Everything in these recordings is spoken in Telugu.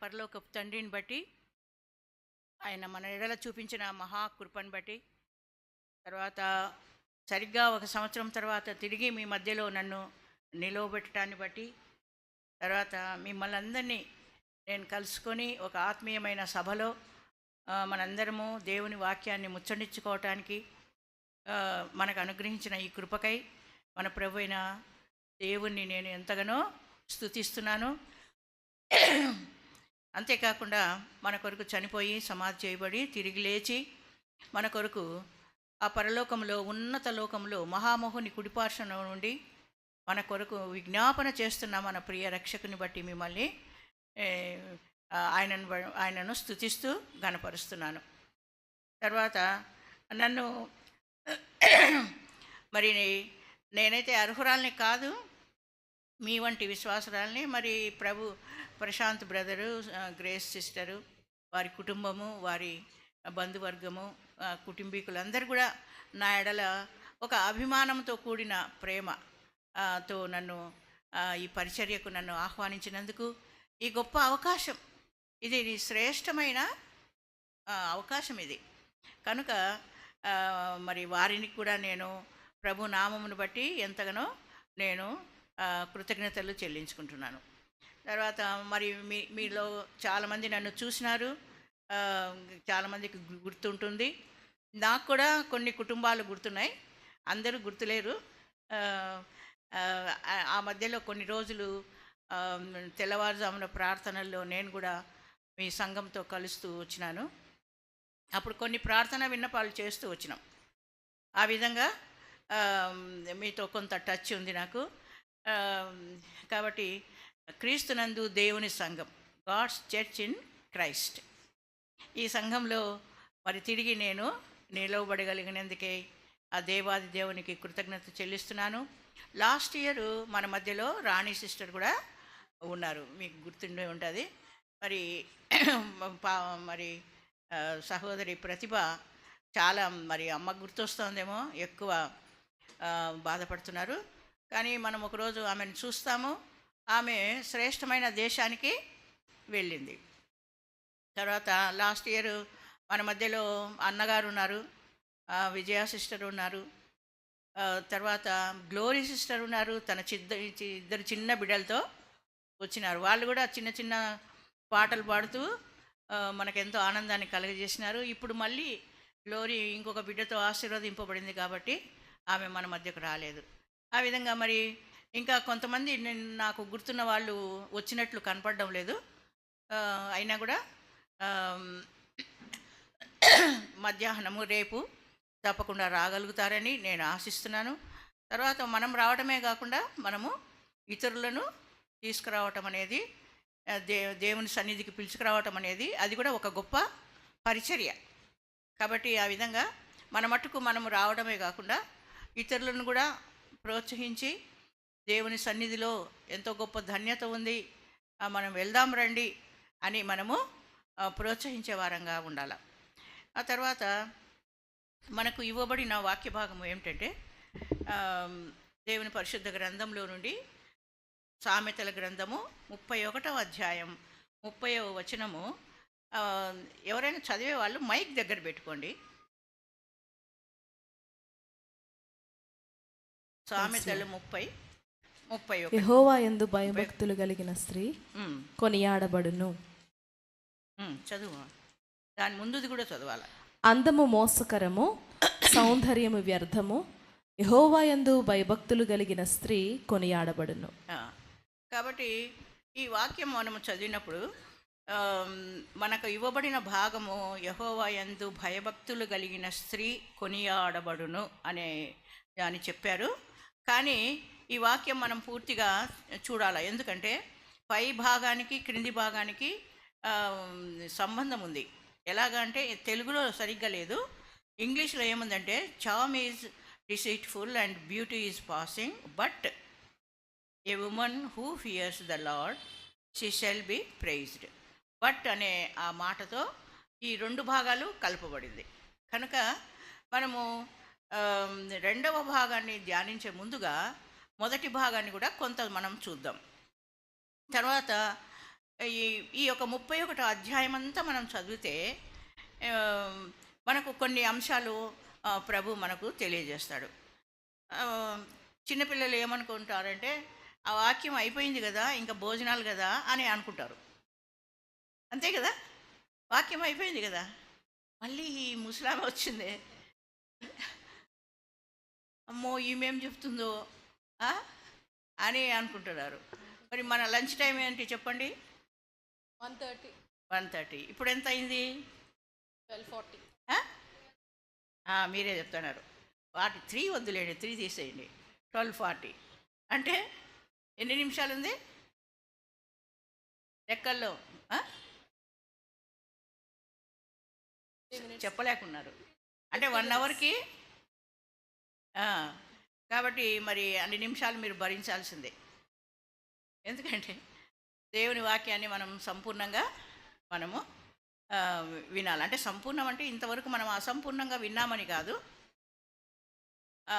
పరలోకపు తండ్రిని బట్టి, ఆయన మన ఎడల చూపించిన మహాకృపను బట్టి, తర్వాత సరిగ్గా 1 సంవత్సరం తర్వాత తిరిగి మీ మధ్యలో నన్ను నిలవబెట్టడాన్ని బట్టి, తర్వాత మిమ్మల్ని అందరినీ నేను కలుసుకొని ఒక ఆత్మీయమైన సభలో మనందరము దేవుని వాక్యాన్ని ముచ్చటించుకోవటానికి మనకు అనుగ్రహించిన ఈ కృపకై మన ప్రభు అయిన దేవుణ్ణి నేను ఎంతగానో స్తుతిస్తున్నాను. అంతేకాకుండా మన కొరకు చనిపోయి సమాధి చేయబడి తిరిగి లేచి మన కొరకు ఆ పరలోకంలో ఉన్నత లోకంలో మహామోహుని కుడిపార్శ్వన నుండి మన కొరకు విజ్ఞాపన చేస్తున్న మన ప్రియ రక్షకుని బట్టి మిమ్మల్ని ఆయనను స్తుతిస్తూ గణపరుస్తున్నాను. తర్వాత నన్ను మరి నేనైతే అర్హురాల్ని కాదు, మీ వంటి విశ్వాసురాల్ని. మరి ప్రభు ప్రశాంత్ బ్రదరు, గ్రేస్ సిస్టరు, వారి కుటుంబము, వారి బంధువర్గము, కుటుంబీకులందరూ కూడా నా ఎడల ఒక అభిమానంతో కూడిన ప్రేమతో నన్ను ఈ పరిచర్యకు నన్ను ఆహ్వానించినందుకు, ఈ గొప్ప అవకాశం, ఇది శ్రేష్టమైన అవకాశం ఇది కనుక మరి వారిని కూడా నేను ప్రభు నామమును బట్టి ఎంతగానో నేను కృతజ్ఞతలు చెల్లించుకుంటున్నాను. తర్వాత మరి మీలో చాలామంది నన్ను చూసినారు, చాలామందికి గుర్తుంటుంది. నాకు కూడా కొన్ని కుటుంబాలు గుర్తున్నాయి, అందరూ గుర్తులేరు. ఆ మధ్యలో కొన్ని రోజులు తెల్లవారుజామున ప్రార్థనల్లో నేను కూడా మీ సంఘంతో కలుస్తూ వచ్చినాను. అప్పుడు కొన్ని ప్రార్థన విన్నపాలు చేస్తూ వచ్చినాం. ఆ విధంగా మీతో కొంత టచ్ ఉంది నాకు. కాబట్టి క్రీస్తునందు దేవుని సంఘం, గాడ్స్ చర్చ్ ఇన్ క్రైస్ట్, ఈ సంఘంలో మరి తిరిగి నేను నిలవబడగలిగినందుకే ఆ దేవాది దేవునికి కృతజ్ఞత చెల్లిస్తున్నాను. లాస్ట్ ఇయర్ మన మధ్యలో రాణి సిస్టర్ కూడా ఉన్నారు, మీకు గుర్తుండే ఉంటుంది. మరి సహోదరి ప్రతిభ చాలా మరి అమ్మ గుర్తొస్తుందేమో, ఎక్కువ బాధపడుతున్నారు. కానీ మనం ఒకరోజు ఆమెను చూస్తాము. ఆమె శ్రేష్టమైన దేశానికి వెళ్ళింది. తర్వాత లాస్ట్ ఇయర్ మన మధ్యలో అన్నగారు ఉన్నారు, విజయ సిస్టర్ ఉన్నారు, తర్వాత గ్లోరీ సిస్టర్ ఉన్నారు. తన ఇద్దరు చిన్న బిడ్డలతో వచ్చినారు. వాళ్ళు కూడా చిన్న చిన్న పాటలు పాడుతూ మనకెంతో ఆనందాన్ని కలుగజేసినారు. ఇప్పుడు మళ్ళీ గ్లోరీ ఇంకొక బిడ్డతో ఆశీర్వదింపబడింది కాబట్టి ఆమె మన మధ్యకు రాలేదు. ఆ విధంగా మరి ఇంకా కొంతమంది నాకు గుర్తున్న వాళ్ళు వచ్చినట్లు కనపడడం లేదు. అయినా కూడా మధ్యాహ్నము రేపు తప్పకుండా రాగలుగుతారని నేను ఆశిస్తున్నాను. తర్వాత మనం రావడమే కాకుండా మనము ఇతరులను తీసుకురావటం అనేది, దేవుని సన్నిధికి పిలుచుకురావటం అనేది, అది కూడా ఒక గొప్ప పరిచర్య. కాబట్టి ఆ విధంగా మన మట్టుకు మనము రావడమే కాకుండా ఇతరులను కూడా ప్రోత్సహించి, దేవుని సన్నిధిలో ఎంతో గొప్ప ధన్యత ఉంది, మనం వెళ్దాం రండి అని మనము ప్రోత్సహించే వారంగా ఉండాలి. ఆ తర్వాత మనకు ఇవ్వబడిన వాక్య భాగము ఏమిటంటే, దేవుని పరిశుద్ధ గ్రంథంలో నుండి సామెతల గ్రంథము 31వ అధ్యాయం 30వ వచనము. ఎవరైనా చదివే వాళ్ళు మైక్ దగ్గర పెట్టుకోండి. సామెతలు 30:31. యెహోవా యందు భయభక్తులు కలిగిన స్త్రీ కొనియాడబడును. చదువు, దాని ముందుది కూడా చదవాలి. అందము మోసకరము, సౌందర్యము వ్యర్థము, యెహోవా యందు భయభక్తులు కలిగిన స్త్రీ కొనియాడబడును. కాబట్టి ఈ వాక్యం మనము చదివినప్పుడు మనకు ఇవ్వబడిన భాగము యెహోవా యందు భయభక్తులు కలిగిన స్త్రీ కొనియాడబడును అని చెప్పారు. కానీ ఈ వాక్యం మనం పూర్తిగా చూడాలి, ఎందుకంటే పై భాగానికి క్రింది భాగానికి సంబంధం ఉంది. ఎలాగంటే తెలుగులో సరిగ్గా లేదు, ఇంగ్లీష్లో ఏముందంటే charm is deceitful and beauty is passing, but a woman who fears the lord she shall be praised. But అనే ఆ మాటతో ఈ రెండు భాగాలు కలపబడింది. కనుక మనము రెండవ భాగాన్ని ధ్యానించే ముందుగా మొదటి భాగాన్ని కూడా కొంత మనం చూద్దాం. తర్వాత ఈ ఈ యొక్క 31 అధ్యాయం అంతా మనం చదివితే ఆ, మనకు కొన్ని అంశాలు ప్రభు మనకు తెలియజేస్తాడు. ఆ, చిన్నపిల్లలు ఏమనుకుంటారంటే ఆ వాక్యం అయిపోయింది కదా, ఇంకా భోజనాలు కదా అని అనుకుంటారు. అంతే కదా, వాక్యం అయిపోయింది కదా, మళ్ళీ ఈ ముసలామె వచ్చింది, అమ్మో ఈమెం చెప్తుందో ఆ? అని అనుకుంటున్నారు. మరి మన లంచ్ టైం ఏంటి చెప్పండి? 1:30, 1:30. ఇప్పుడు ఎంత అయింది? 12:40. మీరే చెప్తున్నారు. 3 వద్దులేండి, 3 తీసేయండి. 12:40 అంటే ఎన్ని నిమిషాలు ఉంది లెక్కల్లో? ఆ? చెప్పలేకున్నారు అంటే 1 అవర్కి. కాబట్టి మరి అన్ని నిమిషాలు మీరు భరించాల్సిందే. ఎందుకంటే దేవుని వాక్యాన్ని మనం సంపూర్ణంగా మనము వినాలి. అంటే సంపూర్ణం అంటే ఇంతవరకు మనం అసంపూర్ణంగా విన్నామని కాదు, ఆ,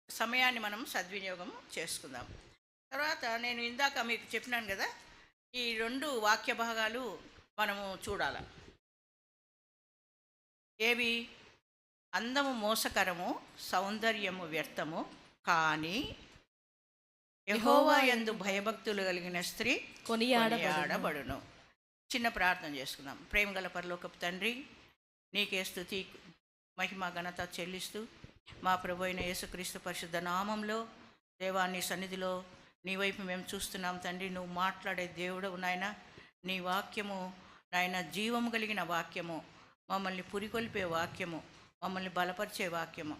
సమయాన్ని మనం సద్వినియోగం చేసుకుందాం. తర్వాత నేను ఇందాక మీకు చెప్పినాను కదా, ఈ 2 వాక్య భాగాలు మనము చూడాలి. ఏవి? అందము మోసకరము, సౌందర్యము వ్యర్థము, కానీ యెహోవా యందు భయభక్తులు కలిగిన స్త్రీ కొనియాడబడును. చిన్న ప్రార్థన చేసుకుందాం. ప్రేమగల పరలోకపు తండ్రి, నీకే స్తుతి మహిమ ఘనత చెల్లిస్తూ మా ప్రభు అయిన యేసుక్రీస్తు పరిశుద్ధ నామంలో దేవాన్ని సన్నిధిలో నీ వైపు మేము చూస్తున్నాం తండ్రి. నువ్వు మాట్లాడే దేవుడు నాయన, నీ వాక్యము నాయన జీవము కలిగిన వాక్యము, మమ్మల్ని పురికొల్పే వాక్యము, మమ్మల్ని బలపరిచే వాక్యము.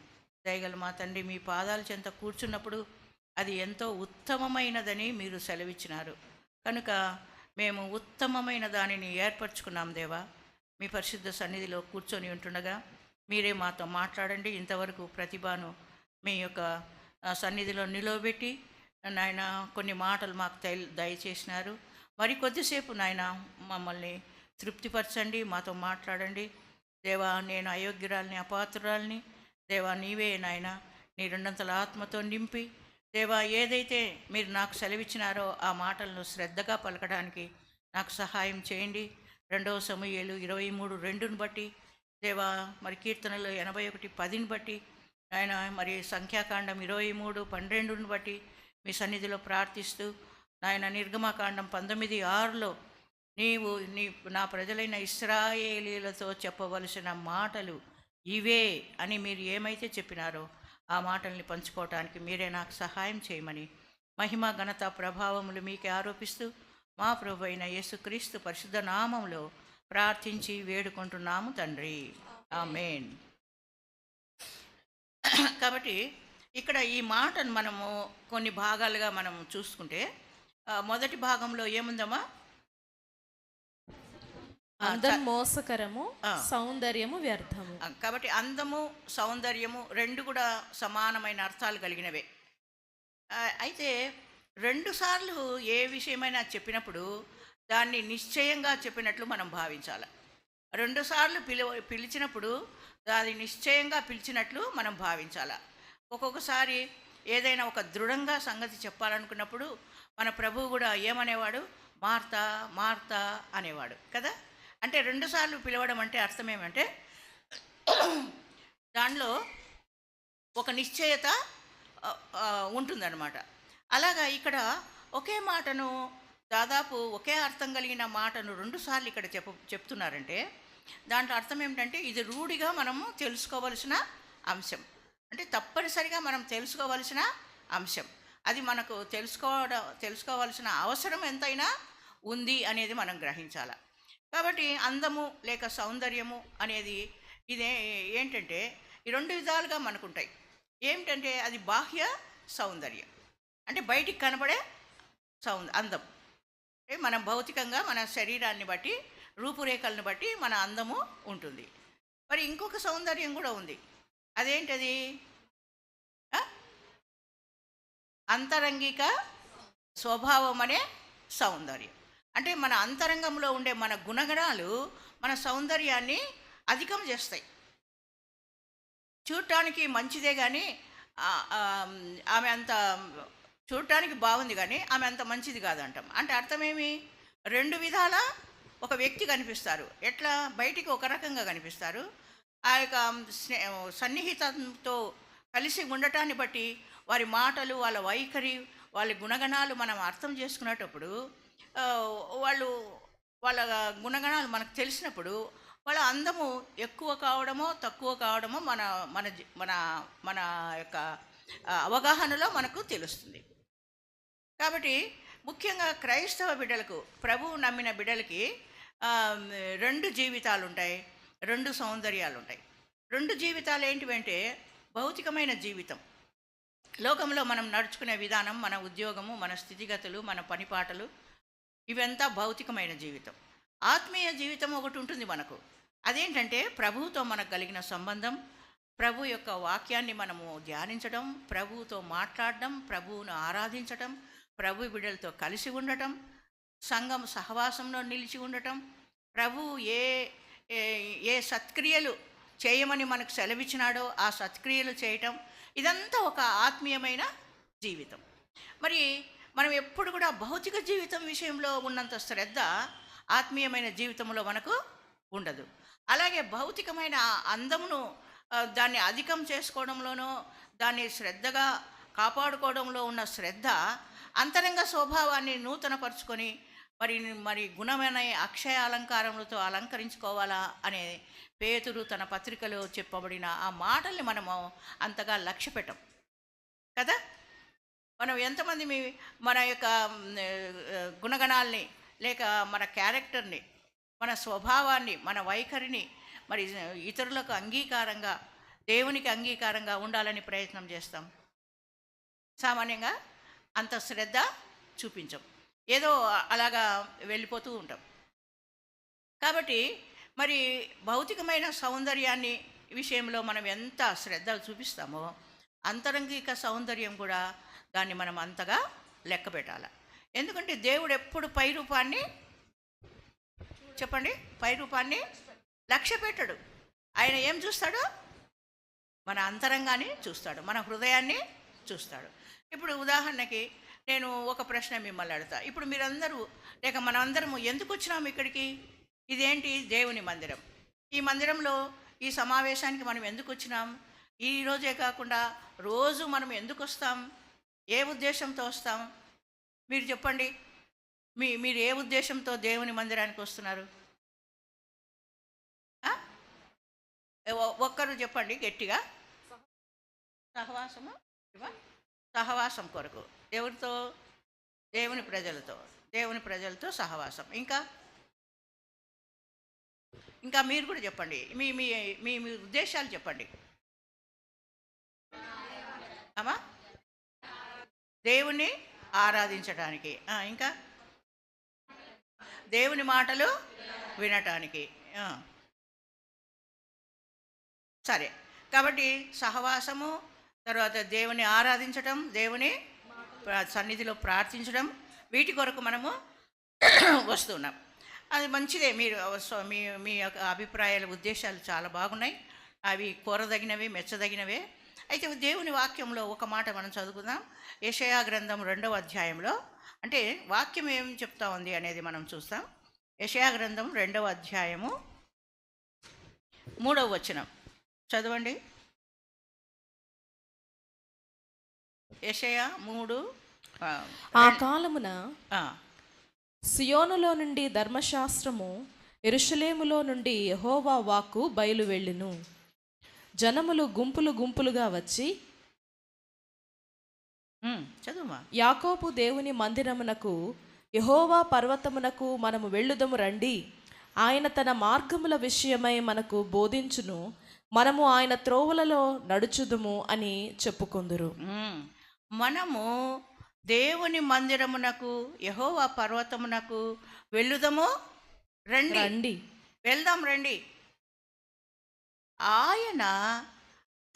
దయగల మా తండ్రి, మీ పాదాల చెంత కూర్చున్నప్పుడు అది ఎంతో ఉత్తమమైనదని మీరు సెలవిచ్చినారు. కనుక మేము ఉత్తమమైన దానిని ఏర్పరచుకున్నాం దేవా. మీ పరిశుద్ధ సన్నిధిలో కూర్చొని ఉంటుండగా మీరే మాతో మాట్లాడండి. ఇంతవరకు ప్రతిభను మీ యొక్క సన్నిధిలో నిలవబెట్టి నాయన కొన్ని మాటలు మాకు దయచేసినారు. మరి కొద్దిసేపు నాయన మమ్మల్ని తృప్తిపరచండి, మాతో మాట్లాడండి దేవా. నేను అయోగ్యురాల్ని, అపాత్రురాల్ని దేవా. నీవే నాయన నీ 2 ఆత్మతో నింపి దేవా, ఏదైతే మీరు నాకు సెలవిచ్చినారో ఆ మాటలను శ్రద్ధగా పలకడానికి నాకు సహాయం చేయండి. 2 సమూయేలు 23:2 బట్టి దేవా, మరి కీర్తనలు 81:10 బట్టి ఆయన, మరి సంఖ్యాకాండం 23:12 బట్టి మీ సన్నిధిలో ప్రార్థిస్తూ నాయన, నిర్గమకాండం 19:6లో నీవు నా ప్రజలైన ఇశ్రాయేలీలతో చెప్పవలసిన మాటలు ఇవే అని మీరు ఏమైతే చెప్పినారో ఆ మాటల్ని పంచుకోవటానికి మీరే నాకు సహాయం చేయమని మహిమ ఘనత ప్రభావములు మీకే ఆరోపిస్తూ మా ప్రభు అయిన యేసుక్రీస్తు పరిశుద్ధ నామంలో ప్రార్థించి వేడుకుంటున్నాము తండ్రి, ఆమేన్. కాబట్టి ఇక్కడ ఈ మాటను మనము కొన్ని భాగాలుగా మనం చూసుకుంటే మొదటి భాగంలో ఏముందమ్మా? అందం మోసకరము, సౌందర్యము వ్యర్థము. కాబట్టి అందము సౌందర్యము 2 కూడా సమానమైన అర్థాలు కలిగినవే. అయితే 2 సార్లు ఏ విషయమైనా చెప్పినప్పుడు దాన్ని నిశ్చయంగా చెప్పినట్లు మనం భావించాలి. 2 సార్లు పిలిచినప్పుడు దాన్ని నిశ్చయంగా పిలిచినట్లు మనం భావించాలి. ఒక్కొక్కసారి ఏదైనా ఒక దృఢంగా సంగతి చెప్పాలనుకున్నప్పుడు మన ప్రభువు కూడా ఏమనేవాడు? మార్తా మార్తా అనేవాడు కదా. అంటే 2 సార్లు పిలవడం అంటే అర్థం ఏమంటే దానిలో ఒక నిశ్చయత ఉంటుందన్నమాట. అలాగా ఇక్కడ ఒకే మాటను, దాదాపు ఒకే అర్థం కలిగిన మాటను 2 సార్లు ఇక్కడ చెప్తున్నారంటే దాంట్లో అర్థం ఏమిటంటే ఇది రూఢిగా మనము తెలుసుకోవలసిన అంశం. అంటే తప్పనిసరిగా మనం తెలుసుకోవలసిన అంశం. అది మనకు తెలుసుకోవాల్సిన అవసరం ఎంతైనా ఉంది అనేది మనం గ్రహించాలి. కాబట్టి అందము లేక సౌందర్యము అనేది ఇదే ఏంటంటే ఈ 2 విధాలుగా మనకుంటాయి. ఏమిటంటే అది బాహ్య సౌందర్యం, అంటే బయటికి కనబడే అందం. అంటే మన భౌతికంగా మన శరీరాన్ని బట్టి, రూపురేఖలను బట్టి మన అందము ఉంటుంది. మరి ఇంకొక సౌందర్యం కూడా ఉంది. అదేంటది? అంతరంగిక స్వభావం అనే సౌందర్యం. అంటే మన అంతరంగంలో ఉండే మన గుణగణాలు మన సౌందర్యాన్ని అధికం చేస్తాయి. చూడటానికి మంచిదే కానీ ఆమె అంత చూడటానికి బాగుంది కానీ ఆమె అంత మంచిది కాదంటాం. అంటే అర్థమేమి? రెండు విధాల ఒక వ్యక్తి కనిపిస్తారు. ఎట్లా? బయటికి ఒక రకంగా కనిపిస్తారు. ఆ యొక్క సన్నిహితంతో కలిసి ఉండటాన్ని బట్టి వారి మాటలు, వాళ్ళ వైఖరి, వాళ్ళ గుణగణాలు మనం అర్థం చేసుకునేటప్పుడు ఆ, వాళ్ళు వాళ్ళ గుణగణాలు మనకు తెలిసినప్పుడు వాళ్ళ అందము ఎక్కువ కావడమో తక్కువ కావడమో మన మన జీ- మన మన యొక్క అవగాహనలో మనకు తెలుస్తుంది. కాబట్టి ముఖ్యంగా క్రైస్తవ బిడ్డలకు, ప్రభువు నమ్మిన బిడ్డలకి ఆ, రెండు జీవితాలు ఉంటాయి, రెండు సౌందర్యాలు ఉంటాయి. రెండు జీవితాలు ఏంటివంటే భౌతికమైన జీవితం, లోకంలో మనం నడుచుకునే విధానం, మన ఉద్యోగము, మన స్థితిగతులు, మన పనిపాటలు, ఇవంతా భౌతికమైన జీవితం. ఆత్మీయ జీవితం ఒకటి ఉంటుంది మనకు. అదేంటంటే ప్రభువుతో మనకు కలిగిన సంబంధం, ప్రభు యొక్క వాక్యాన్ని మనము ధ్యానించడం, ప్రభువుతో మాట్లాడడం, ప్రభువును ఆరాధించటం, ప్రభు బిడ్డలతో కలిసి ఉండటం, సంఘం సహవాసంలో నిలిచి ఉండటం, ప్రభు ఏ ఏ ఏ సత్క్రియలు చేయమని మనకు సెలవిచ్చినాడో ఆ సత్క్రియలు చేయటం, ఇదంతా ఒక ఆత్మీయమైన జీవితం. మరి మనం ఎప్పుడు కూడా భౌతిక జీవితం విషయంలో ఉన్నంత శ్రద్ధ ఆత్మీయమైన జీవితంలో మనకు ఉండదు. అలాగే భౌతికమైన అందమును దాన్ని అధికం చేసుకోవడంలోనో, దాన్ని శ్రద్ధగా కాపాడుకోవడంలో ఉన్న శ్రద్ధ అంతరంగ స్వభావాన్ని నూతనపరుచుకొని మరి మరి గుణమైన అక్షయ అలంకారములతో అలంకరించుకోవాలా అనే పేతురు తన పత్రికలో చెప్పబడిన ఆ మాటల్ని మనము అంతగా లక్ష్య పెట్టం కదా. మనం ఎంతమంది మన యొక్క గుణగణాల్ని, లేక మన క్యారెక్టర్ని, మన స్వభావాన్ని, మన వైఖరిని మరి ఇతరులకు అంగీకారంగా, దేవునికి అంగీకారంగా ఉండాలని ప్రయత్నం చేస్తాం? సామాన్యంగా అంత శ్రద్ధ చూపించం, ఏదో అలాగా వెళ్ళిపోతూ ఉంటాం. కాబట్టి మరి భౌతికమైన సౌందర్యాన్ని విషయంలో మనం ఎంత శ్రద్ధ చూపిస్తామో, అంతరంగిక సౌందర్యం కూడా దాన్ని మనం అంతగా లెక్క పెట్టాలి. ఎందుకంటే దేవుడు ఎప్పుడు పై రూపాన్ని, చెప్పండి, పై రూపాన్ని లక్ష్య పెట్టడు. ఆయన ఏం చూస్తాడు? మన అంతరంగాన్ని చూస్తాడు, మన హృదయాన్ని చూస్తాడు. ఇప్పుడు ఉదాహరణకి నేను ఒక ప్రశ్న మిమ్మల్ని అడుగుతా. ఇప్పుడు మీరందరూ, లేక మనందరము ఎందుకు వచ్చినాము ఇక్కడికి? ఇదేంటి? దేవుని మందిరం. ఈ మందిరంలో ఈ సమావేశానికి మనం ఎందుకు వచ్చినాం? ఈరోజే కాకుండా రోజు మనం ఎందుకు వస్తాం? ఏ ఉద్దేశంతో వస్తాం? మీరు చెప్పండి. మీరు ఏ ఉద్దేశంతో దేవుని మందిరానికి వస్తున్నారు? ఒక్కరు చెప్పండి గట్టిగా. సహవాసము, సహవాసం కొరకు. ఎవరితో? దేవుని ప్రజలతో. దేవుని ప్రజలతో సహవాసం. ఇంకా ఇంకా మీరు కూడా చెప్పండి. మీ మీ మీ మీ ఉద్దేశాలు చెప్పండి అమ్మా. దేవుణ్ణి ఆరాధించడానికి, ఇంకా దేవుని మాటలు వినటానికి. సరే, కాబట్టి సహవాసము, తర్వాత దేవుని ఆరాధించటం, దేవుని సన్నిధిలో ప్రార్థించడం, వీటి కొరకు మనము వస్తున్నాం. అది మంచిదే. మీరు మీ మీ యొక్క అభిప్రాయాలు, ఉద్దేశాలు చాలా బాగున్నాయి. అవి కోరదగినవి, మెచ్చదగినవే. అయితే దేవుని వాక్యంలో ఒక మాట మనం చదువుకుందాం. యెషయా గ్రంథం 2వ అధ్యాయంలో, అంటే వాక్యం ఏం చెప్తా ఉంది అనేది మనం చూస్తాం. యెషయా గ్రంథం 2వ అధ్యాయము 3వ వచనం చదవండి. యెషయా 3. ఆ కాలమున సియోనులో నుండి ధర్మశాస్త్రము, యెరూషలేములో నుండి యెహోవా వాక్కు బయలు వెళ్ళును. జనములు గుంపులు గుంపులుగా వచ్చి చదువుమా. యాకోబు దేవుని మందిరమునకు, యెహోవా పర్వతమునకు మనము వెళ్ళుదము రండి. ఆయన తన మార్గముల విషయమై మనకు బోధించును, మనము ఆయన త్రోవలలో నడుచుదుము అని చెప్పుకుందురు. మనము దేవుని మందిరమునకు, యెహోవా పర్వతమునకు వెళ్ళుదము రండి. వెళ్దాం రండి. ఆయన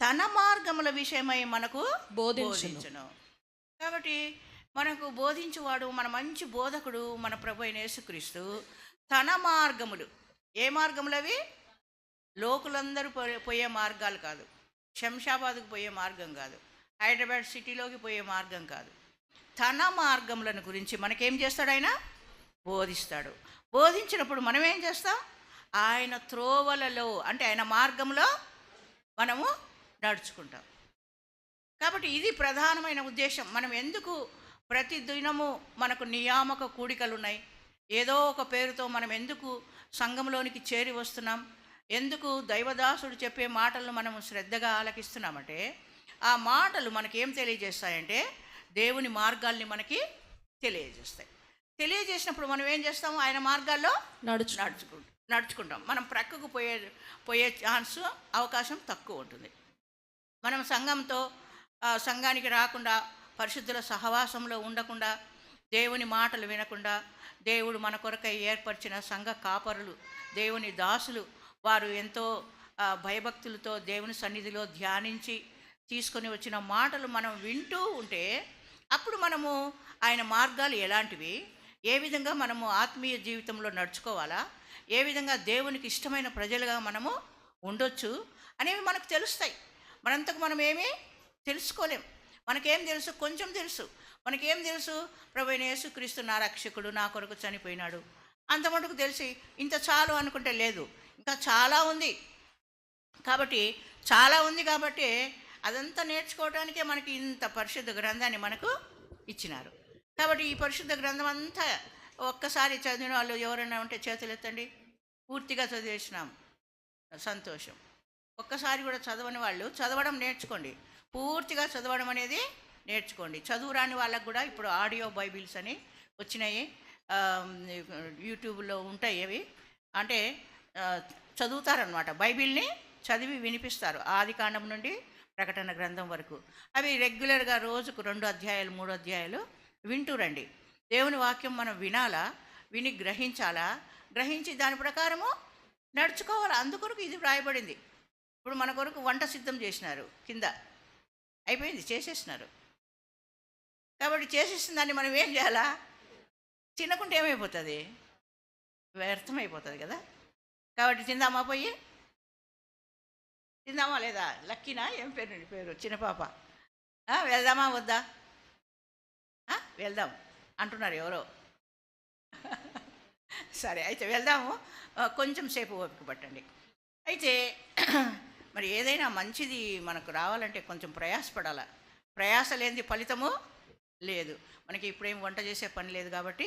తన మార్గముల విషయమై మనకు బోధించును. కాబట్టి మనకు బోధించువాడు, మన మంచి బోధకుడు మన ప్రభు అయిన యేసుక్రీస్తు. తన మార్గములు, ఏ మార్గములు అవి? లోకులందరూ పోయే మార్గాలు కాదు, శంషాబాద్కు పోయే మార్గం కాదు, హైదరాబాద్ సిటీలోకి పోయే మార్గం కాదు, తన మార్గములను గురించి మనకేం చేస్తాడు? ఆయన బోధిస్తాడు. బోధించినప్పుడు మనం ఏం చేస్తాం? ఆయన త్రోవలలో అంటే ఆయన మార్గంలో మనము నడుచుకుంటాం. కాబట్టి ఇది ప్రధానమైన ఉద్దేశం. మనం ఎందుకు ప్రతి దినము మనకు నియామక కూడికలు ఉన్నాయి? ఏదో ఒక పేరుతో మనం ఎందుకు సంఘంలోనికి చేరి వస్తున్నాం? ఎందుకు దైవదాసుడు చెప్పే మాటలను మనం శ్రద్ధగా ఆలకిస్తున్నామంటే, ఆ మాటలు మనకేం తెలియజేస్తాయంటే దేవుని మార్గాల్ని మనకి తెలియజేస్తాయి. తెలియజేసినప్పుడు మనం ఏం చేస్తాము? ఆయన మార్గాల్లో నడుచుకుంటాం. మనం ప్రక్కకు పోయే అవకాశం తక్కువ ఉంటుంది. మనం సంఘానికి రాకుండా, పరిశుద్ధుల సహవాసంలో ఉండకుండా, దేవుని మాటలు వినకుండా, దేవుడు మన కొరకై ఏర్పరిచిన సంఘ కాపరులు, దేవుని దాసులు, వారు ఎంతో భయభక్తులతో దేవుని సన్నిధిలో ధ్యానించి తీసుకొని వచ్చిన మాటలు మనం వింటూ ఉంటే, అప్పుడు మనము ఆయన మార్గాలు ఎలాంటివి, ఏ విధంగా మనము ఆత్మీయ జీవితంలో నడుచుకోవాలా, ఏ విధంగా దేవునికి ఇష్టమైన ప్రజలుగా మనము ఉండొచ్చు అనేవి మనకు తెలుస్తాయి. మనంతకు మనం ఏమీ తెలుసుకోలేం. మనకేం తెలుసు? కొంచెం తెలుసు. మనకేం తెలుసు? ప్రభువైన యేసుక్రీస్తు నా రక్షకుడు, నా కొరకు చనిపోయినాడు, అంత మటుకు తెలిసి ఇంత చాలు అనుకుంటే లేదు, ఇంకా చాలా ఉంది. చాలా ఉంది కాబట్టి అదంతా నేర్చుకోవడానికే మనకి ఇంత పరిశుద్ధ గ్రంథాన్ని మనకు ఇచ్చినారు. కాబట్టి ఈ పరిశుద్ధ గ్రంథం అంతా ఒక్కసారి చదివిన వాళ్ళు ఎవరైనా ఉంటే చేతులు ఎత్తండి. పూర్తిగా చదివేసినాం, సంతోషం. ఒక్కసారి కూడా చదవని వాళ్ళు చదవడం నేర్చుకోండి. పూర్తిగా చదవడం అనేది నేర్చుకోండి. చదువు రాని వాళ్ళకు కూడా ఇప్పుడు ఆడియో బైబిల్స్ అని వచ్చినాయి, యూట్యూబ్లో ఉంటాయి. అవి అంటే చదువుతారనమాట. బైబిల్ని చదివి వినిపిస్తారు, ఆది కాండం నుండి ప్రకటన గ్రంథం వరకు. అవి రెగ్యులర్గా రోజుకు 2 అధ్యాయాలు 3 అధ్యాయాలు వింటూ రండి. దేవుని వాక్యం మనం వినాలా, విని గ్రహించాలా, గ్రహించి దాని ప్రకారము నడుచుకోవాలా. అందుకొరకు ఇది వ్రాయబడింది. ఇప్పుడు మన కొరకు వంట సిద్ధం చేసినారు, కింద అయిపోయింది, చేసేసినారు. కాబట్టి చేసేసిన దాన్ని మనం ఏం చేయాలా? తినకుంటే ఏమైపోతుంది? వ్యర్థమైపోతుంది కదా. కాబట్టి తిందామా? పోయి తిందామా లేదా? లక్కీనా? ఏం పేరు చిన్న పాప? వెళ్దామా వద్దా? వెళ్దాం అంటున్నారు ఎవరో. సరే, అయితే వెళ్దాము. కొంచెం సేపు ఓపిక పట్టండి. అయితే మరి ఏదైనా మంచిది మనకు రావాలంటే కొంచెం ప్రయాసపడాల. ప్రయాస లేనిది ఫలితము లేదు. మనకి ఇప్పుడేం వంట చేసే పని లేదు కాబట్టి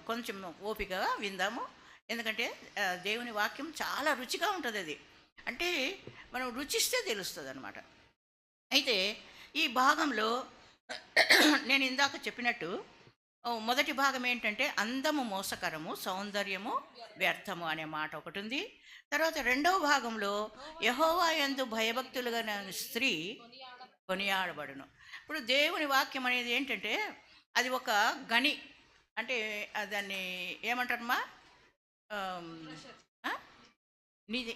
కొంచెం ఓపికగా విందాము. ఎందుకంటే దేవుని వాక్యం చాలా రుచిగా ఉంటుంది. అది అంటే మనం రుచిస్తే తెలుస్తుంది అన్నమాట. అయితే ఈ భాగంలో నేను ఇందాక చెప్పినట్టు మొదటి భాగం ఏంటంటే అందము మోసకరము, సౌందర్యము వ్యర్థము అనే మాట ఒకటి ఉంది. తర్వాత రెండవ భాగంలో యెహోవా యందు భయభక్తులుగా స్త్రీ కొనియాడబడును. ఇప్పుడు దేవుని వాక్యం అనేది ఏంటంటే అది ఒక గని. అంటే దాన్ని ఏమంటారమ్మా? నిధి,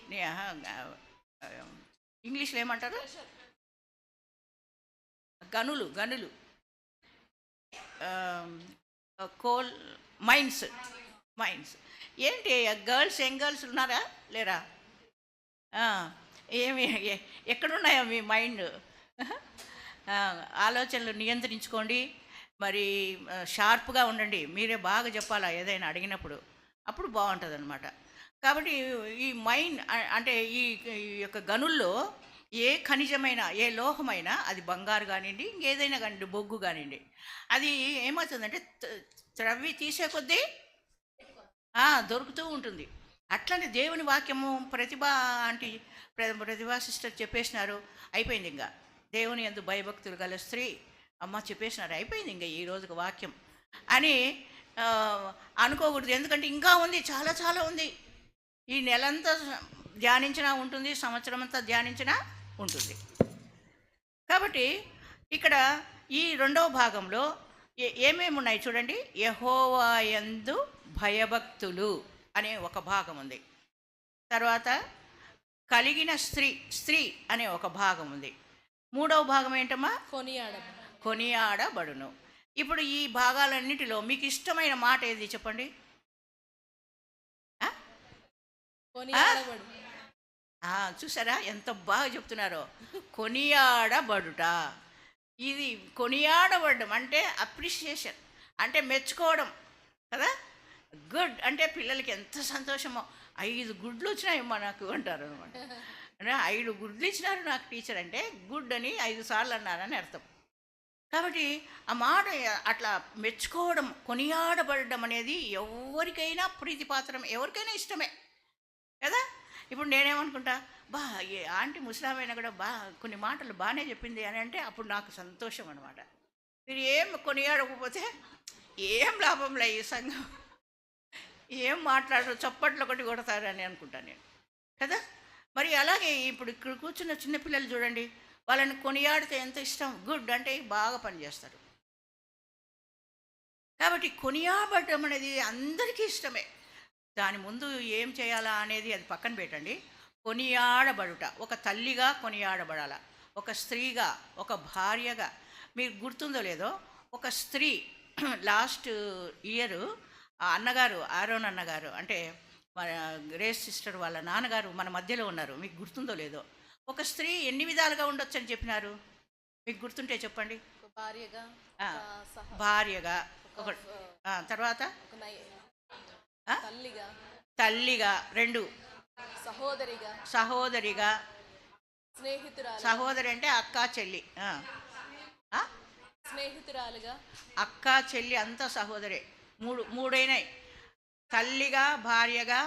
ఇంగ్లీష్లో ఏమంటారు? గనులు కోల్ మైన్స్. ఏంటి యంగ్ గర్ల్స్ ఉన్నారా లేరా? ఏమి ఎక్కడున్నాయో మీ మైండ్? ఆలోచనలు నియంత్రించుకోండి. మరి షార్ప్గా ఉండండి. మీరే బాగా చెప్పాలా ఏదైనా అడిగినప్పుడు, అప్పుడు బాగుంటుంది అనమాట. కాబట్టి ఈ మైండ్ అంటే ఈ యొక్క గనుల్లో ఏ ఖనిజమైనా, ఏ లోహమైనా, అది బంగారు కానివ్వండి, ఇంకేదైనా కానివ్వండి, బొగ్గు కానివ్వండి, అది ఏమవుతుందంటే త్రవ్వి తీసే కొద్దీ దొరుకుతూ ఉంటుంది. అట్లనే దేవుని వాక్యము ప్రతిభా సిస్టర్ చెప్పేసినారు, అయిపోయింది. ఇంకా దేవుని యందు భయభక్తులు గల స్త్రీ అమ్మ చెప్పేసినారు, అయిపోయింది ఇంకా ఈ రోజుకు వాక్యం అని అనుకోకూడదు. ఎందుకంటే ఇంకా ఉంది, చాలా చాలా ఉంది. ఈ నెలంతా ధ్యానించినా ఉంటుంది, సంవత్సరం అంతా ధ్యానించినా ఉంటుంది. కాబట్టి ఇక్కడ ఈ రెండవ భాగంలో ఏమేమి ఉన్నాయి చూడండి. యెహోవా యందు భయభక్తులు అనే ఒక భాగం ఉంది. తర్వాత కలిగిన స్త్రీ అనే ఒక భాగం ఉంది. మూడవ భాగం ఏంటమ్మా? కొనియాడబడును. ఇప్పుడు ఈ భాగాలన్నిటిలో మీకు ఇష్టమైన మాట ఏది చెప్పండి? చూసారా ఎంత బాగా చెప్తున్నారో. కొనియాడబడుట. ఇది కొనియాడబడడం అంటే అప్రిషియేషన్, అంటే మెచ్చుకోవడం కదా. గుడ్ అంటే పిల్లలకి ఎంత సంతోషమో. 5 గుడ్లు వచ్చినాయి మనకు అంటారు అనమాట. అంటే 5 గుడ్లు ఇచ్చినారు నాకు టీచర్ అంటే గుడ్ అని 5 సార్లు అన్నారని అర్థం. కాబట్టి ఆ మాట అట్లా మెచ్చుకోవడం, కొనియాడబడడం అనేది ఎవరికైనా ప్రీతిపాత్రం, ఎవరికైనా ఇష్టమే కదా. ఇప్పుడు నేనేమనుకుంటా, బా ఏ ఆంటీ ముసలామైనా కూడా కొన్ని మాటలు బాగానే చెప్పింది అని అంటే అప్పుడు నాకు సంతోషం అనమాట. మీరు ఏం కొనియాడకపోతే ఏం లాభంలే ఈ సంఘం, ఏం మాట్లాడరు, చప్పట్లు ఒకటి కొడతారని అనుకుంటాను నేను కదా. మరి అలాగే ఇప్పుడు ఇక్కడ కూర్చున్న చిన్నపిల్లలు చూడండి, వాళ్ళని కొనియాడితే ఎంత ఇష్టం. గుడ్ అంటే బాగా పనిచేస్తారు. కాబట్టి కొనియాడబడటం అనేది అందరికీ ఇష్టమే. దాని ముందు ఏం చేయాలా అనేది అది పక్కన పెట్టండి. కొనియాడబడుట, ఒక తల్లిగా కొనియాడబడాల, ఒక స్త్రీగా, ఒక భార్యగా. మీకు గుర్తుందో లేదో, ఒక స్త్రీ లాస్ట్ ఇయర్ అన్నగారు, ఆరోన్ అన్నగారు అంటే మన గ్రేస్ సిస్టర్ వాళ్ళ నాన్నగారు మన మధ్యలో ఉన్నారు. మీకు గుర్తుందో లేదో, ఒక స్త్రీ ఎన్ని విధాలుగా ఉండొచ్చు అని చెప్పినారు. మీకు గుర్తుంటే చెప్పండి. భార్యగా, భార్యగా, ఒక తర్వాత తల్లిగా, 2 సహోదరిగా, సహోదరి అంటే అక్క చెల్లి, స్నేహితురాలుగా, అక్క చెల్లి అంతా సహోదరే. మూడైనాయి. తల్లిగా, భార్యగా,